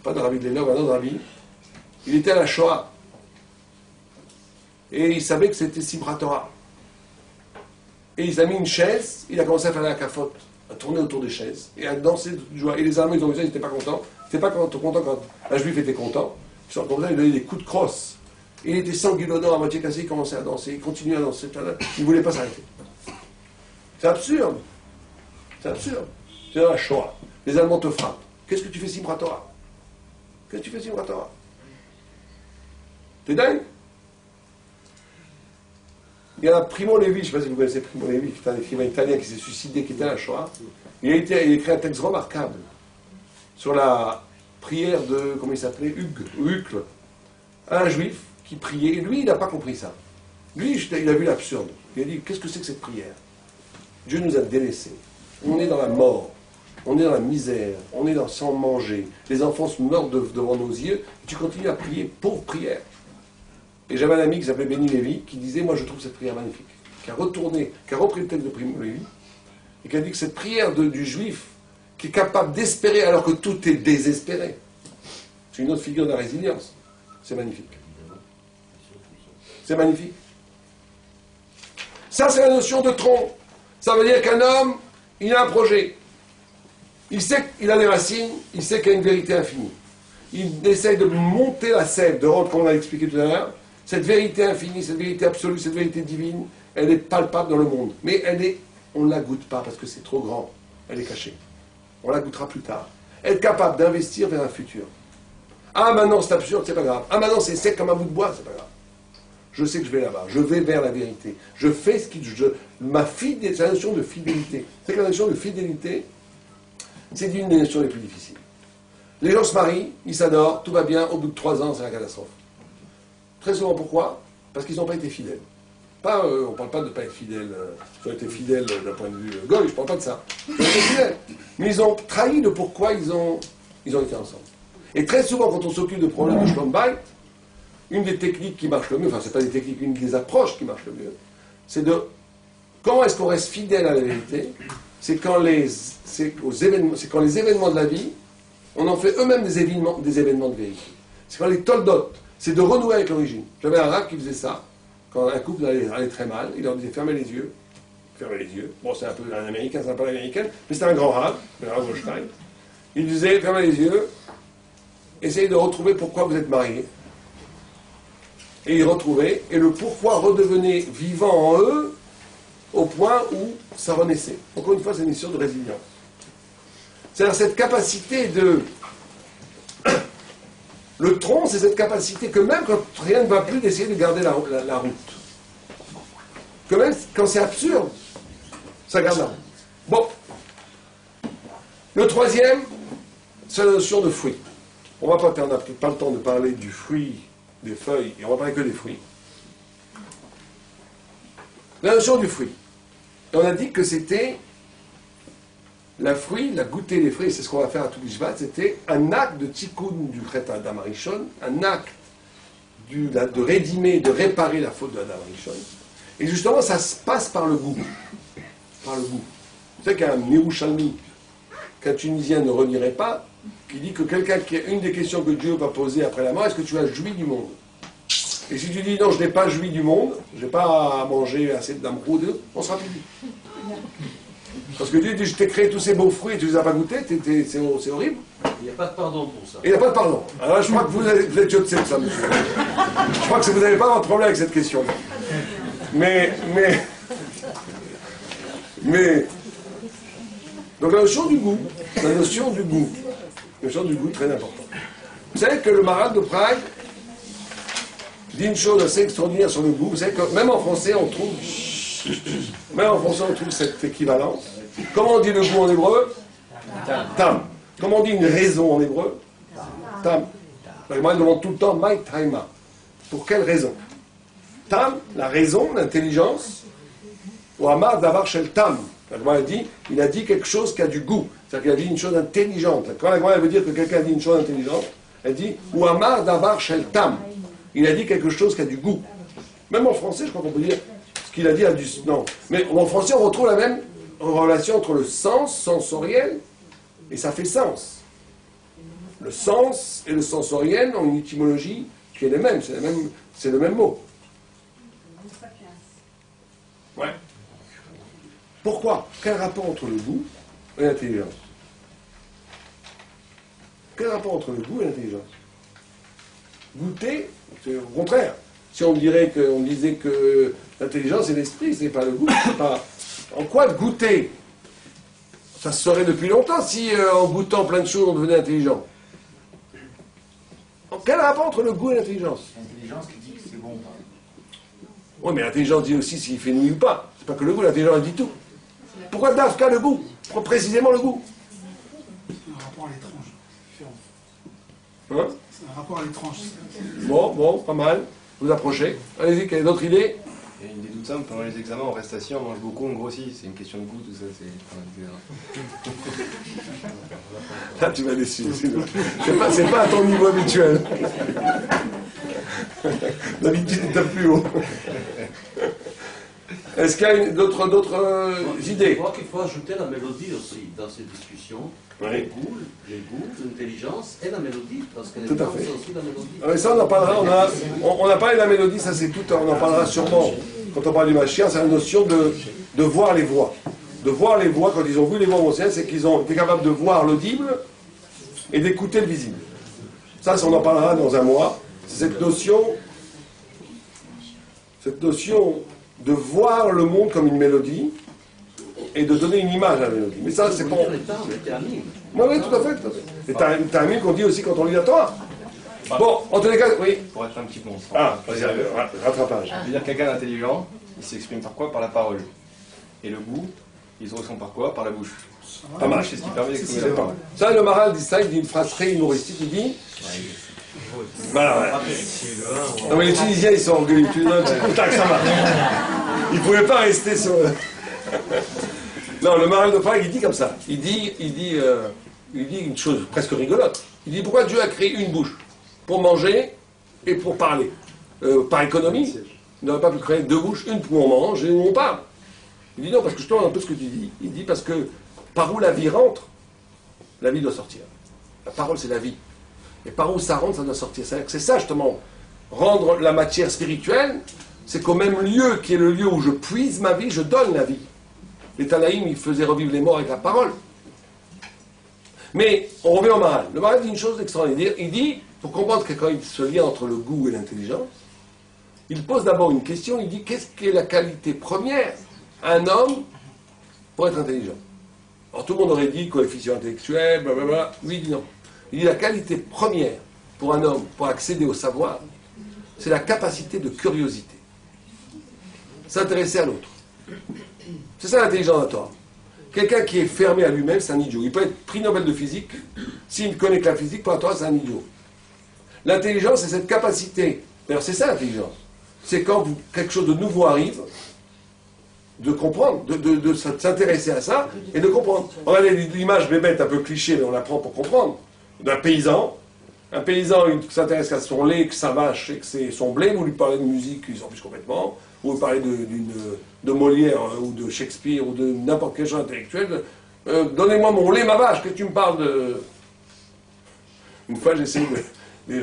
Pas le rabbi de l'Élov, un autre rabbi. Il était à la Shoah. Et il savait que c'était Simchat Torah. Et il a mis une chaise, il a commencé à faire la cafote, à tourner autour des chaises, et à danser de joie. Et les Allemands, ils ont vu ça, ils n'étaient pas contents. Ils n'étaient pas contents quand un juif était content. Ils sont contents, ils donnaient des coups de crosse. Et il était sanguinolent, à moitié cassé, il commençait à danser, il continuait à danser, il ne voulait pas s'arrêter. C'est absurde. C'est absurde. C'est dans la Shoah. Les Allemands te frappent. Qu'est-ce que tu fais Simchat Torah? Qu'est-ce que tu fais Simchat Torah? T'es dingue? Il y a Primo Levi, je ne sais pas si vous connaissez Primo Levi, qui est un écrivain italien qui s'est suicidé, qui était à la Shoah. Il a écrit un texte remarquable sur la prière de, comment il s'appelait, Hucle, un juif qui priait. Lui, il n'a pas compris ça. Lui, il a vu l'absurde. Il a dit, qu'est-ce que c'est que cette prière? Dieu nous a délaissés. On est dans la mort. On est dans la misère. On est sans manger. Les enfants se meurent devant nos yeux. Et tu continues à prier, pauvre prière. Et j'avais un ami qui s'appelait Benny Lévy, qui disait, moi je trouve cette prière magnifique. Qui a repris le texte de Primo Levi, et qui a dit que cette prière du juif, qui est capable d'espérer alors que tout est désespéré, c'est une autre figure de la résilience. C'est magnifique. C'est magnifique. Ça, c'est la notion de tronc. Ça veut dire qu'un homme, il a un projet. Il sait qu'il a des racines, il sait qu'il y a une vérité infinie. Il essaye de monter la sève, de rendre, comme on a expliqué tout à l'heure, cette vérité infinie, cette vérité absolue, cette vérité divine, elle est palpable dans le monde. Mais on ne la goûte pas parce que c'est trop grand. Elle est cachée. On la goûtera plus tard. Être capable d'investir vers un futur. Ah, maintenant c'est absurde, c'est pas grave. Ah, maintenant c'est sec comme un bout de bois, c'est pas grave. Je sais que je vais là-bas. Je vais vers la vérité. Je fais ce qui... c'est la notion de fidélité. C'est que la notion de fidélité, c'est une des notions les plus difficiles. Les gens se marient, ils s'adorent, tout va bien, au bout de 3 ans, c'est la catastrophe. Très souvent, pourquoi? Parce qu'ils n'ont pas été fidèles. On ne parle pas de ne pas être fidèles, ils ont été fidèles d'un point de vue goy, je ne parle pas de ça. Ils ont été fidèles. Mais ils ont trahi de pourquoi ils ont été ensemble. Et très souvent, quand on s'occupe de problèmes de Shalom Bayit, une des techniques qui marche le mieux, enfin, ce n'est pas des techniques, une des approches qui marche le mieux, c'est de comment est-ce qu'on reste fidèle à la vérité? C'est quand les événements de la vie, on en fait eux-mêmes des événements de vérité. C'est quand les toldot, c'est de renouer avec l'origine. J'avais un rab qui faisait ça, quand un couple allait très mal, il leur disait fermez les yeux. Fermez les yeux. Bon, c'est un peu un américain, c'est un peu l'américain, mais c'était un grand rab, le rab Goldstein. Il disait fermez les yeux, essayez de retrouver pourquoi vous êtes mariés. Et ils retrouvaient, et le pourquoi redevenait vivant en eux au point où ça renaissait. Encore une fois, c'est une mission de résilience. C'est-à-dire cette capacité de... Le tronc, c'est cette capacité que même quand rien ne va plus, d'essayer de garder la route. Que même quand c'est absurde, ça garde la route. Bon. Le troisième, c'est la notion de fruit. On n'a peut-être pas le temps de parler du fruit, des feuilles, et on va parler que des fruits. La notion du fruit. Et on a dit que c'était la goûter les fruits, c'est ce qu'on va faire à Toubishvat, c'était un acte de tikkun du Chet Adam Harishon, un acte de rédimer, de réparer la faute de Adam Harishon. Et justement, ça se passe par le goût. Par le goût. Vous savez qu'un Yerushalmi, qu'un Tunisien ne renierait pas, qui dit que quelqu'un qui a une des questions que Dieu va poser après la mort, est-ce que tu as joui du monde? Et si tu dis non, je n'ai pas joui du monde, je n'ai pas mangé assez d'amroud, on sera plus dit. Parce que Dieu dit, je t'ai créé tous ces beaux fruits et tu les as pas goûtés, c'est horrible. Il n'y a pas de pardon pour ça. Et il n'y a pas de pardon. Alors là, je crois que vous êtes de ça, monsieur. Je crois que vous n'avez pas de problème avec cette question. Mais... Donc la notion du goût, la notion du goût très importante. Vous savez que le Maharal de Prague dit une chose assez extraordinaire sur le goût. Vous savez que même en français, on trouve cette équivalence. Comment on dit le goût en hébreu? Tam. Comment on dit une raison en hébreu? Tam. Moi, je demande tout le temps, Mai Taima. Pour quelle raison? Tam, la raison, l'intelligence. Ou Amar Davar Shel Tam. Il a dit quelque chose qui a du goût. C'est-à-dire qu'il a dit une chose intelligente. Quand la Gemara veut dire que quelqu'un a dit une chose intelligente, elle dit ou Amar Davar Shel Tam. Il a dit quelque chose qui a du goût. Même en français, je crois qu'on peut dire ce qu'il a dit a du... Non. Mais en français, on retrouve la même relation entre le sens sensoriel et ça fait sens. Le sens et le sensoriel ont une étymologie qui est la même. C'est le même mot. Ouais. Pourquoi? Quel rapport entre le goût et l'intelligence? Quel rapport entre le goût et l'intelligence? Goûter, c'est au contraire. Si on disait que l'intelligence c'est l'esprit, c'est pas le goût, c'est pas... En quoi goûter? Ça se saurait depuis longtemps si en goûtant plein de choses on devenait intelligent. Quel rapport entre le goût et l'intelligence? L'intelligence qui dit que c'est bon. Oui, mais l'intelligence dit aussi s'il fait nuit ou pas. C'est pas que le goût, l'intelligence dit tout. Pourquoi Dafka le goût? Pourquoi précisément le goût? C'est un rapport à l'étrange. Hein? C'est un rapport à l'étrange. Bon, pas mal. Vous approchez. Allez-y, quelle est d'autres idées? Il y a une idée toute simple, pendant les examens, on reste assis, on mange beaucoup, on grossit. C'est une question de goût, tout ça. Là, tu m'as déçu. C'est pas à ton niveau habituel. D'habitude, il tape plus haut. Est-ce qu'il y a d'autres idées? Je crois qu'il faut ajouter la mélodie aussi dans ces discussions. Oui. Les goûts, l'intelligence et la mélodie. Parce que Tout à fait. c'est aussi la mélodie. Mais ça, on en parlera. On a parlé de la mélodie, ça c'est tout. On en parlera sûrement quand on parle du Mashiach. C'est la notion de voir les voix. De voir les voix, quand ils ont vu les voix anciennes, c'est qu'ils ont été capables de voir l'audible et d'écouter le visible. Ça, on en parlera dans un mois. C'est cette notion de voir le monde comme une mélodie et de donner une image à la mélodie. Mais ça, c'est pour... Oui, tout à fait. Et t'as un mime qu'on dit aussi quand on lit la Torah. Bon, en tous les cas, oui. Pour être un petit monstre. Ah, vas-y, rattrapage. Je veux dire, quelqu'un d'intelligent, il s'exprime par quoi? Par la parole. Et le goût, il se ressent par quoi? Par la bouche. Pas mal. C'est ce qui permet d'exprimer la C'est pas parole. mal. Ça, le Maharal dit ça, il dit une phrase très humoristique, il dit... Voilà, ouais. Non mais les Tunisiens ils sont orgueilleux, tu donnes un petit contact, ça va. Ils ne pouvaient pas rester sur... Non, le Maharal de Prague il dit comme ça, il dit une chose presque rigolote. Il dit pourquoi Dieu a créé une bouche? Pour manger et pour parler. Par économie, il n'aurait pas pu créer deux bouches, une pour on mange et une où on parle. Il dit non, parce que je te demande un peu ce que tu dis. Il dit parce que par où la vie rentre, la vie doit sortir. La parole c'est la vie. Et par où ça rentre, ça doit sortir. C'est ça, justement. Rendre la matière spirituelle, c'est qu'au même lieu qui est le lieu où je puise ma vie, je donne la vie. Les Tanaïm, ils faisaient revivre les morts avec la parole. Mais, on revient au Maharal. Le Maharal dit une chose extraordinaire. Il dit, pour comprendre quand il se lien entre le goût et l'intelligence, il pose d'abord une question, il dit, qu'est-ce qui est la qualité première à un homme pour être intelligent? Alors tout le monde aurait dit coefficient intellectuel, blablabla. Lui, il dit non. Il dit la qualité première pour un homme, pour accéder au savoir, c'est la capacité de curiosité. S'intéresser à l'autre. C'est ça l'intelligence de la Torah. Quelqu'un qui est fermé à lui-même, c'est un idiot. Il peut être prix Nobel de physique, s'il ne connaît que la physique, pour la Torah, c'est un idiot. L'intelligence, c'est cette capacité. D'ailleurs, c'est ça l'intelligence. C'est quand quelque chose de nouveau arrive, de comprendre, de s'intéresser à ça et de comprendre. Regardez l'image bébête un peu cliché, mais on la prend pour comprendre. D'un paysan. Un paysan, il s'intéresse à son lait, que sa vache et que c'est son blé. Vous lui parlez de musique, il s'en fiche complètement. Vous lui parlez de Molière ou de Shakespeare ou de n'importe quel genre intellectuel. Donnez-moi mon lait, ma vache, que tu me parles de... Une fois, j'ai essayé de...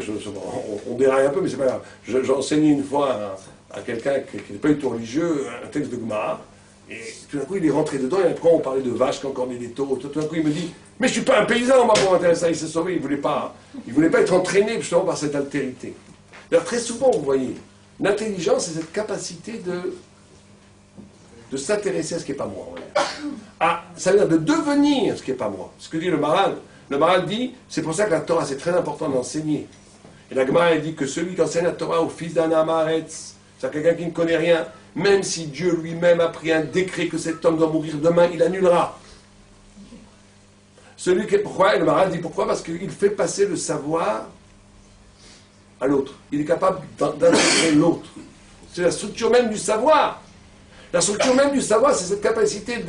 On déraille un peu, mais c'est pas grave. J'ai enseigné une fois à quelqu'un qui n'est pas du tout religieux un texte de Gemara. Et tout d'un coup, il est rentré dedans, et après, on parlait de vaches qui encornaient des taureaux. Tout d'un coup, il me dit, mais je suis pas un paysan, moi, pour m'intéresser à ça. Il s'est sauvé, il voulait pas être entraîné justement par cette altérité. Alors, très souvent, vous voyez, l'intelligence, c'est cette capacité de s'intéresser à ce qui n'est pas moi. Ça veut dire de devenir ce qui n'est pas moi. Ce que dit le Maharal. Le Maharal dit, c'est pour ça que la Torah, c'est très important d'enseigner. Et la Gemara, elle dit que celui qui enseigne la Torah au fils d'un Amaretz, c'est-à-dire quelqu'un qui ne connaît rien, même si Dieu lui-même a pris un décret que cet homme doit mourir demain, il annulera. Celui qui est pourquoi, et le Maharal dit pourquoi, parce qu'il fait passer le savoir à l'autre. Il est capable d'intégrer l'autre. C'est la structure même du savoir. La structure même du savoir, c'est cette capacité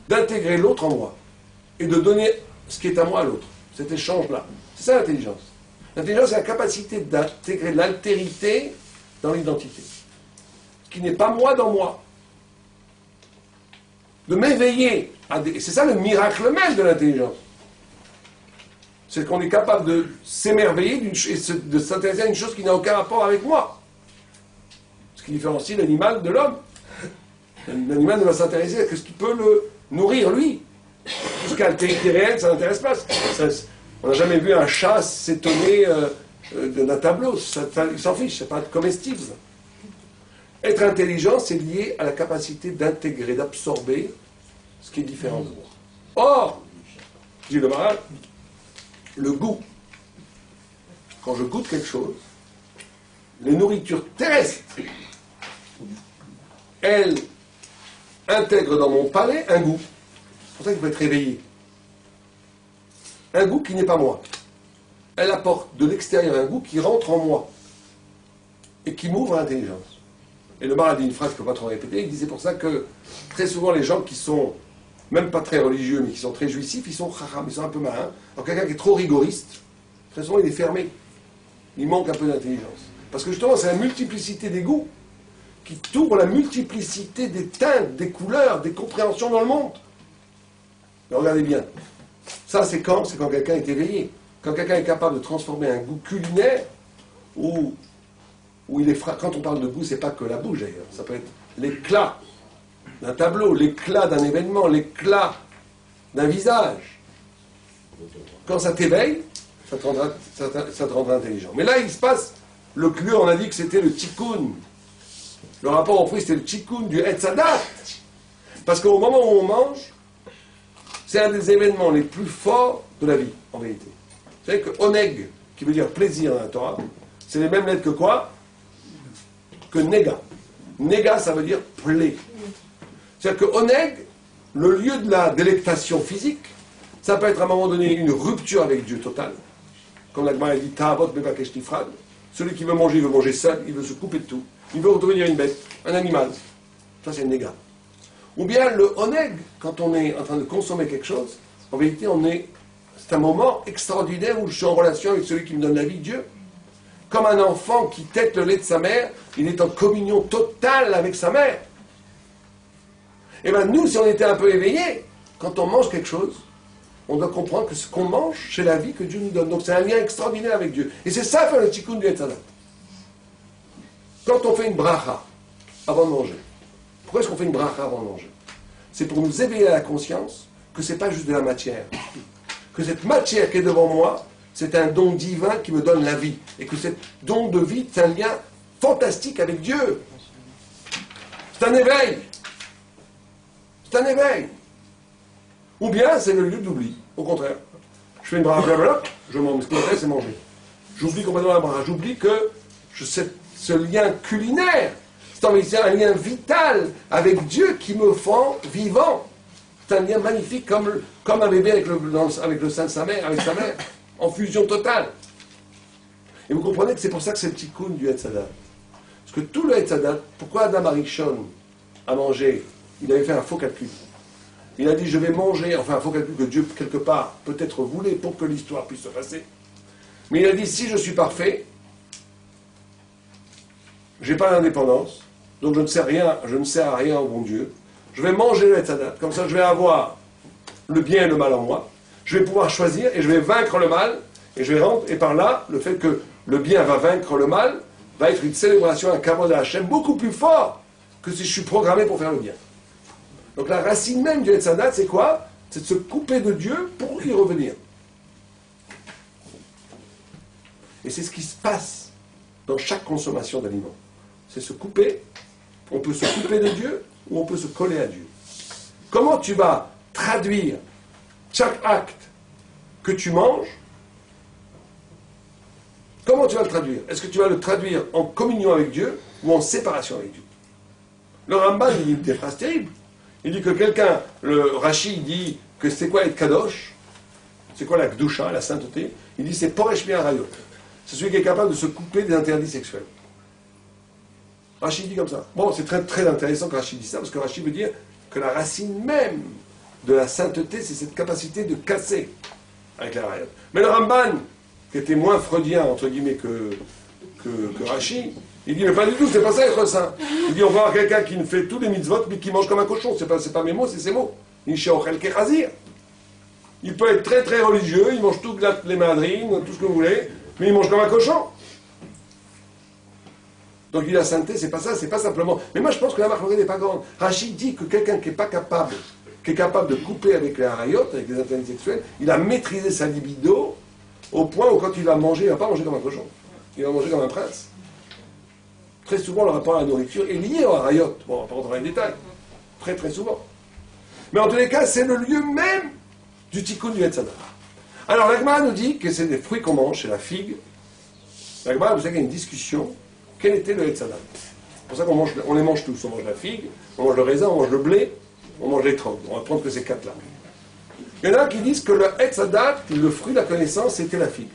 d'intégrer l'autre en moi et de donner ce qui est à moi à l'autre. Cet échange-là. C'est ça l'intelligence. L'intelligence, c'est la capacité d'intégrer l'altérité dans l'identité. Ce qui n'est pas moi dans moi. De m'éveiller à des... C'est ça le miracle même de l'intelligence. C'est qu'on est capable de s'émerveiller et de s'intéresser à une chose qui n'a aucun rapport avec moi. Ce qui différencie l'animal de l'homme. L'animal ne va s'intéresser à ce qui peut le nourrir, lui. Tout ce qui a altérité réelle, ça n'intéresse pas. On n'a jamais vu un chat s'étonner d'un tableau. Il s'en fiche, c'est pas comestible. Être intelligent, c'est lié à la capacité d'intégrer, d'absorber ce qui est différent de moi. Or, dit le Maharal, le goût. Quand je goûte quelque chose, les nourritures terrestres, elles intègrent dans mon palais un goût. C'est pour ça qu'il faut être réveillé. Un goût qui n'est pas moi. Elle apporte de l'extérieur un goût qui rentre en moi et qui m'ouvre à l'intelligence. Et le Maharal dit une phrase que je ne peux pas trop répéter, il disait pour ça que très souvent les gens qui sont même pas très religieux mais qui sont très jouissifs, ils sont chacham, ils sont un peu malins. Alors quelqu'un qui est trop rigoriste, très souvent il est fermé. Il manque un peu d'intelligence. Parce que justement c'est la multiplicité des goûts qui t'ouvre la multiplicité des teintes, des couleurs, des compréhensions dans le monde. Mais regardez bien. Ça, c'est quand quelqu'un est éveillé. Quand quelqu'un est capable de transformer un goût culinaire, où il est quand on parle de goût, c'est pas que la bouche d'ailleurs. Ça peut être l'éclat d'un tableau, l'éclat d'un événement, l'éclat d'un visage. Quand ça t'éveille, ça te rendra intelligent. Mais là, il se passe, le clou, on a dit que c'était le tikkun. Le rapport au fruit, c'était le tikkun du Etzadat. Parce qu'au moment où on mange, c'est un des événements les plus forts de la vie, en vérité. Vous savez que oneg, qui veut dire plaisir dans la Torah, c'est les mêmes lettres que quoi? Que nega. Nega, ça veut dire plaît. C'est-à-dire que oneg, le lieu de la délectation physique, ça peut être à un moment donné une rupture avec Dieu totale. Comme la Gemara dit, ta'avot bevakesh tifrad. Celui qui veut manger seul, il veut se couper de tout. Il veut redevenir une bête, un animal. Ça, c'est le nega. Ou bien le oneg, quand on est en train de consommer quelque chose, en vérité, c'est un moment extraordinaire où je suis en relation avec celui qui me donne la vie, Dieu. Comme un enfant qui tète le lait de sa mère, il est en communion totale avec sa mère. Et bien nous, si on était un peu éveillés, quand on mange quelque chose, on doit comprendre que ce qu'on mange, c'est la vie que Dieu nous donne. Donc c'est un lien extraordinaire avec Dieu. Et c'est ça faire le tikkun du Etzadat. Quand on fait une bracha avant de manger, pourquoi est-ce qu'on fait une bracha avant de manger? C'est pour nous éveiller à la conscience que ce n'est pas juste de la matière. Que cette matière qui est devant moi, c'est un don divin qui me donne la vie. Et que ce don de vie, c'est un lien fantastique avec Dieu. C'est un éveil. C'est un éveil. Ou bien c'est le lieu d'oubli. Au contraire. Je fais une bracha, blablabla, je mange. Ce qui m'intéresse, c'est manger. J'oublie complètement la bracha. J'oublie que ce lien culinaire, c'est un lien vital avec Dieu qui me rend vivant. C'est un lien magnifique comme un bébé avec le sein de sa mère, avec sa mère, en fusion totale. Et vous comprenez que c'est pour ça que c'est le tikkun du Etzadat. Parce que tout le Etzadat, pourquoi Adam Arishon a mangé? Il avait fait un faux calcul. Il a dit, je vais manger, enfin un faux calcul que Dieu, quelque part, peut-être voulait pour que l'histoire puisse se passer. Mais il a dit, si je suis parfait, je n'ai pas l'indépendance, donc je ne sers à rien au bon Dieu. Je vais manger le Etzadat, comme ça je vais avoir le bien et le mal en moi. Je vais pouvoir choisir et je vais vaincre le mal, et je vais rendre, et par là, le fait que le bien va vaincre le mal, va être une célébration, un kavod à Hachem beaucoup plus fort que si je suis programmé pour faire le bien. Donc la racine même du Etzadat, c'est quoi? C'est de se couper de Dieu pour y revenir. Et c'est ce qui se passe dans chaque consommation d'aliments. C'est se couper. On peut se couper de Dieu ou on peut se coller à Dieu. Comment tu vas traduire chaque acte que tu manges? Comment tu vas le traduire? Est-ce que tu vas le traduire en communion avec Dieu ou en séparation avec Dieu? Le Ramban, il dit des phrases terribles. Il dit que quelqu'un, le Rashi, dit que c'est quoi être kadosh? C'est quoi la kdusha, la sainteté? Il dit c'est poresh mi'arayot. C'est celui qui est capable de se couper des interdits sexuels. Rashi dit comme ça. Bon, c'est très, très intéressant que Rashi dise ça, parce que Rashi veut dire que la racine même de la sainteté, c'est cette capacité de casser avec la rayot. Mais le Ramban, qui était moins freudien, entre guillemets, que Rashi, il dit, mais pas du tout, c'est pas ça être saint. Il dit, on va avoir quelqu'un qui ne fait tous les mitzvot, mais qui mange comme un cochon. C'est pas mes mots, c'est ses mots. Il peut être très très religieux, il mange toutes les madrines, tout ce que vous voulez, mais il mange comme un cochon. Donc il dit, la sainteté, c'est pas ça, c'est pas simplement... Mais moi je pense que la marque n'est pas grande. Rachid dit que quelqu'un qui est capable de couper avec les harayot, avec les interdits sexuels, il a maîtrisé sa libido au point où quand il va manger, il ne va pas manger comme un cochon. Il va manger comme un prince. Très souvent, le rapport à la nourriture est lié au harayot. Bon, on va pas rentrer dans les détails. Très très souvent. Mais en tous les cas, c'est le lieu même du tikkun du Etzadat. Alors, l'Agma nous dit que c'est des fruits qu'on mange, c'est la figue. L'Agma, vous savez qu'il y a une discussion. Quel était le Etzadat? C'est pour ça qu'on les mange tous. On mange la figue, on mange le raisin, on mange le blé, on mange les trocs. On va prendre que ces quatre-là. Il y en a qui disent que le Etzadat, le fruit de la connaissance, c'était la figue.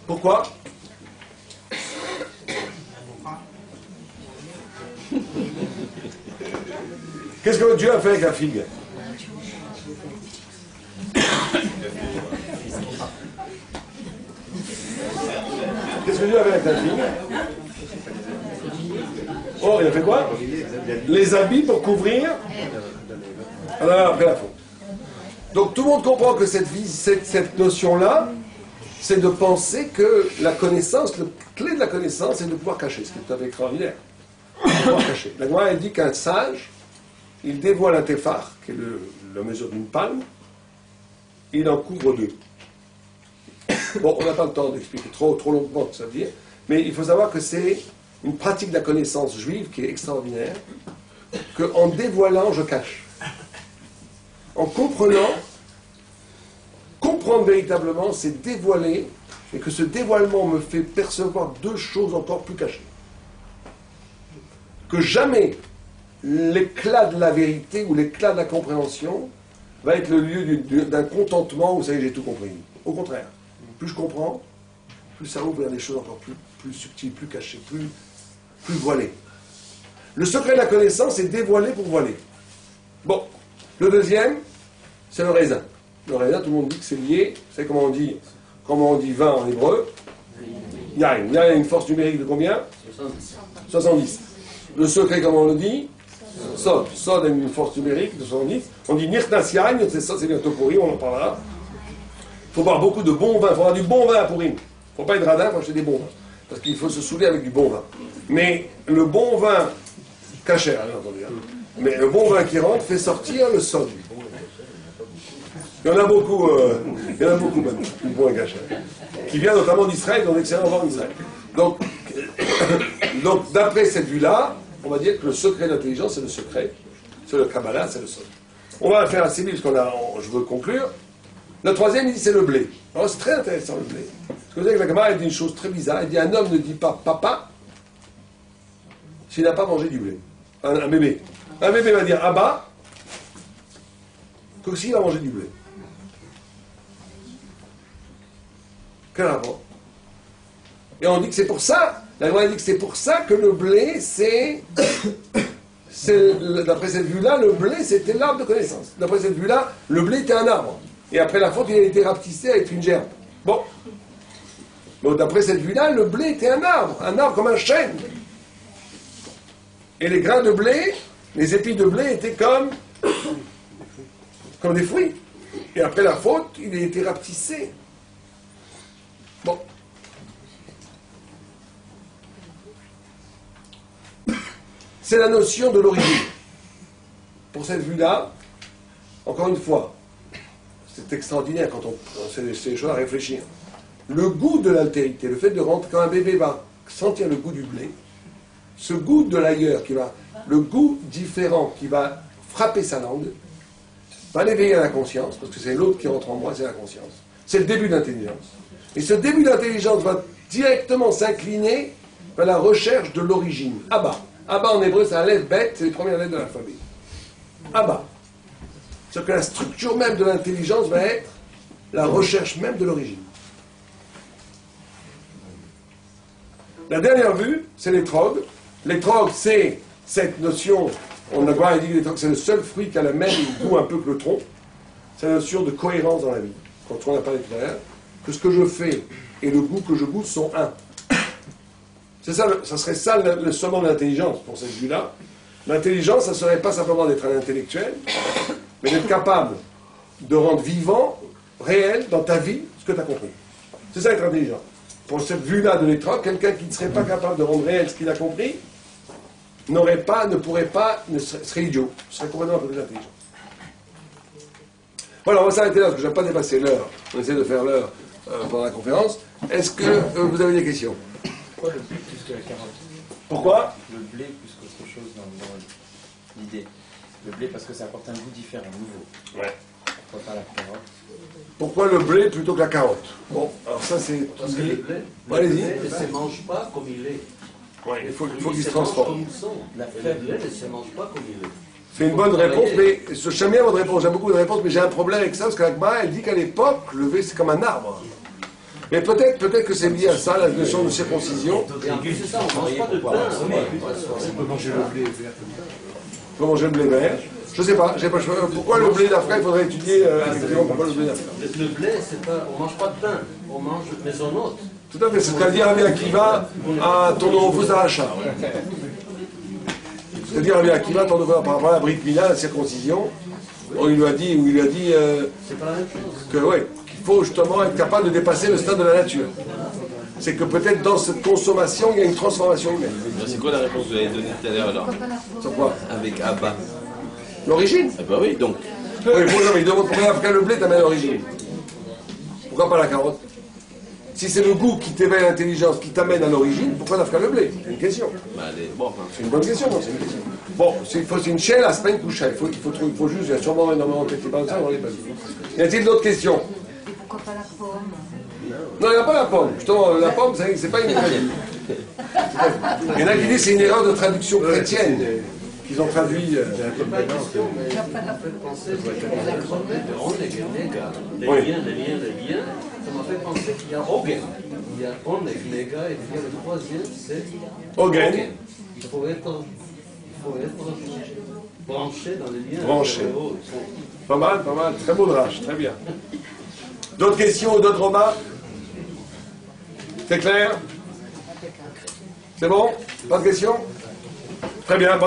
Pourquoi? Qu'est-ce que Dieu a fait avec la figue? Qu'est-ce que Dieu a fait avec la figue? Oh, il a fait quoi? Les habits pour couvrir. Alors, après la faute. Donc tout le monde comprend que cette notion-là, c'est de penser que la connaissance, la clé de la connaissance, c'est de pouvoir cacher, ce qui est tout à fait extraordinaire. De pouvoir cacher. La Gemara, elle dit qu'un sage, il dévoile un téphar, qui est la mesure d'une palme, il en couvre deux. Bon, on n'a pas le temps d'expliquer trop longuement ce que ça veut dire, mais il faut savoir que c'est une pratique de la connaissance juive qui est extraordinaire, qu'en dévoilant, je cache. En comprenant, comprendre véritablement, c'est dévoiler, et que ce dévoilement me fait percevoir deux choses encore plus cachées. Que jamais l'éclat de la vérité ou l'éclat de la compréhension va être le lieu d'un contentement où ça y est, j'ai tout compris. Au contraire, plus je comprends, plus ça ouvre vers des choses encore plus subtiles, plus cachées, plus voilées. Le secret de la connaissance, c'est dévoiler pour voiler. Bon, le deuxième, c'est le raisin. Le raisin, tout le monde dit que c'est lié. Vous savez comment on dit vin en hébreu? Yain. Yain a une force numérique de combien? 70. Le secret, comment on le dit? Sod. Sod a une force numérique de 70. On dit Nirtas Yain, c'est ça, c'est bientôt pourri, on en parlera. Il faut boire beaucoup de bon vin. Il faut avoir du bon vin à pourrir. Il ne faut pas être radin, il faut acheter des bons vins. Parce qu'il faut se saouler avec du bon vin. Mais le bon vin, caché, bien entendu. Mais le bon vin qui rentre fait sortir le sod. Il y en a beaucoup même, du bon et caché. Qui vient notamment d'Israël, dans l'excellent vent d'Israël. Donc d'après cette vue-là, on va dire que le secret de l'intelligence, c'est le secret. C'est le Kabbalah, c'est le sod. On va faire assez vite, parce je veux conclure. Le troisième, il dit c'est le blé. Alors c'est très intéressant le blé. Parce que vous savez que la Gemara, elle dit une chose très bizarre. Elle dit un homme ne dit pas papa s'il n'a pas mangé du blé. Un bébé. Un bébé va dire Abba que s'il a mangé du blé. Quel rapport? Et on dit que c'est pour ça, la Gemara dit que c'est pour ça que le blé, d'après cette vue-là, le blé c'était l'arbre de connaissance. D'après cette vue-là, le blé était un arbre. Et après la faute, il a été rapetissé à être une gerbe. Bon. Donc d'après cette vue-là, le blé était un arbre comme un chêne. Et les grains de blé, les épis de blé étaient comme des fruits. Et après la faute, il a été rapetissé. Bon. C'est la notion de l'origine. pour cette vue-là, encore une fois, c'est extraordinaire quand c'est des choses à réfléchir. Le goût de l'altérité, le fait de rentrer, quand un bébé va sentir le goût du blé, ce goût de l'ailleurs, le goût différent qui va frapper sa langue, va l'éveiller à la conscience, parce que c'est l'autre qui rentre en moi, c'est la conscience. C'est le début d'intelligence. Et ce début d'intelligence va directement s'incliner vers la recherche de l'origine. Abba. Abba en hébreu, c'est un lettre bête, c'est les premières lettres de l'alphabet. Abba. C'est que la structure même de l'intelligence va être la recherche même de l'origine. La dernière vue, c'est l'étrog. L'étrog, c'est cette notion, on a dit que l'étrog, c'est le seul fruit qui a le même goût un peu que le tronc. C'est la notion de cohérence dans la vie. Quand on a parlé tout à l'heure, que ce que je fais et le goût que je goûte sont un. C'est ça, ça serait ça le summum de l'intelligence pour cette vue-là. L'intelligence, ça ne serait pas simplement d'être un intellectuel, mais d'être capable de rendre vivant, réel, dans ta vie, ce que tu as compris. C'est ça être intelligent. Pour cette vue-là de l'étrogue, quelqu'un qui ne serait pas capable de rendre réel ce qu'il a compris, serait idiot, serait complètement un peu plus intelligent. Voilà, on va s'arrêter là, parce que je n'ai pas dépassé l'heure. On essaie de faire l'heure pendant la conférence. Est-ce que vous avez des questions? Pourquoi le blé plus que la carotte? Pourquoi? Le blé plus qu'autre chose dans l'idée. Le blé parce que ça apporte un goût différent, nouveau. Ouais. Pourquoi pas la carotte? Pourquoi le blé plutôt que la carotte? Bon, alors ça c'est... Parce que le blé ne se mange pas comme il est. Ouais, il faut qu'il se transforme. Le blé ne se mange pas comme il est. C'est une bonne réponse, mais j'aime bien votre réponse, j'ai beaucoup de réponses, mais j'ai un problème avec ça, parce qu'Agma, elle dit qu'à l'époque, le blé c'est comme un arbre. Mais peut-être que c'est lié à ça, la notion de circoncision. Et en plus c'est ça, on ne mange pas de pain. On peut manger le blé vert. Il faut manger le blé vert. Je ne sais pas, j'ai pas le choix. Pourquoi le blé d'Afrique? Il faudrait étudier effectivement pourquoi le blé d'Afrique. Le blé, c'est pas, on ne mange pas de pain, on mange maisonnote. Tout à fait, c'est ce qu'a dit Rabbi Akiva à ton nouveau Zaracha. C'est-à-dire Rabbi Akiva, par rapport à la Brit Mila, la circoncision, il lui a dit C'est pas la même chose. qu'il faut justement être capable de dépasser le stade de la nature. C'est que peut-être dans cette consommation, il y a une transformation humaine. C'est quoi la réponse que vous avez donnée tout à l'heure alors? Sur quoi? Avec Abba. L'origine? Ah bah oui, donc. Oui, il demande pourquoi le blé t'amène à l'origine. Pourquoi pas la carotte? Si c'est le goût qui t'éveille l'intelligence, qui t'amène à l'origine, pourquoi n'afrique le blé? C'est une question. Bah, bon, C'est une bonne question, non? C'est une question. Bon, c'est une chaîne à se peine coucher. Il faut juste, il y a sûrement énormément de petits ça, on les pas. Y a-t-il d'autres questions? Et pourquoi pas la pomme? Non, il n'y a pas la pomme. Justement, la pomme, c'est pas une maladie. Il y en a qui disent que c'est une erreur de traduction chrétienne. Qu'ils ont traduit. C'est pas une question, mais ça m'a fait penser les liens, ça m'a fait penser qu'il y a Ogen. Il y a Oneg, Nega, et puis le troisième, c'est Ogen. Il faut être branché dans les liens. Branché. Pas mal. Très beau drache, très bien. D'autres questions ou d'autres remarques? C'est clair? C'est bon? Pas de questions? Très bien.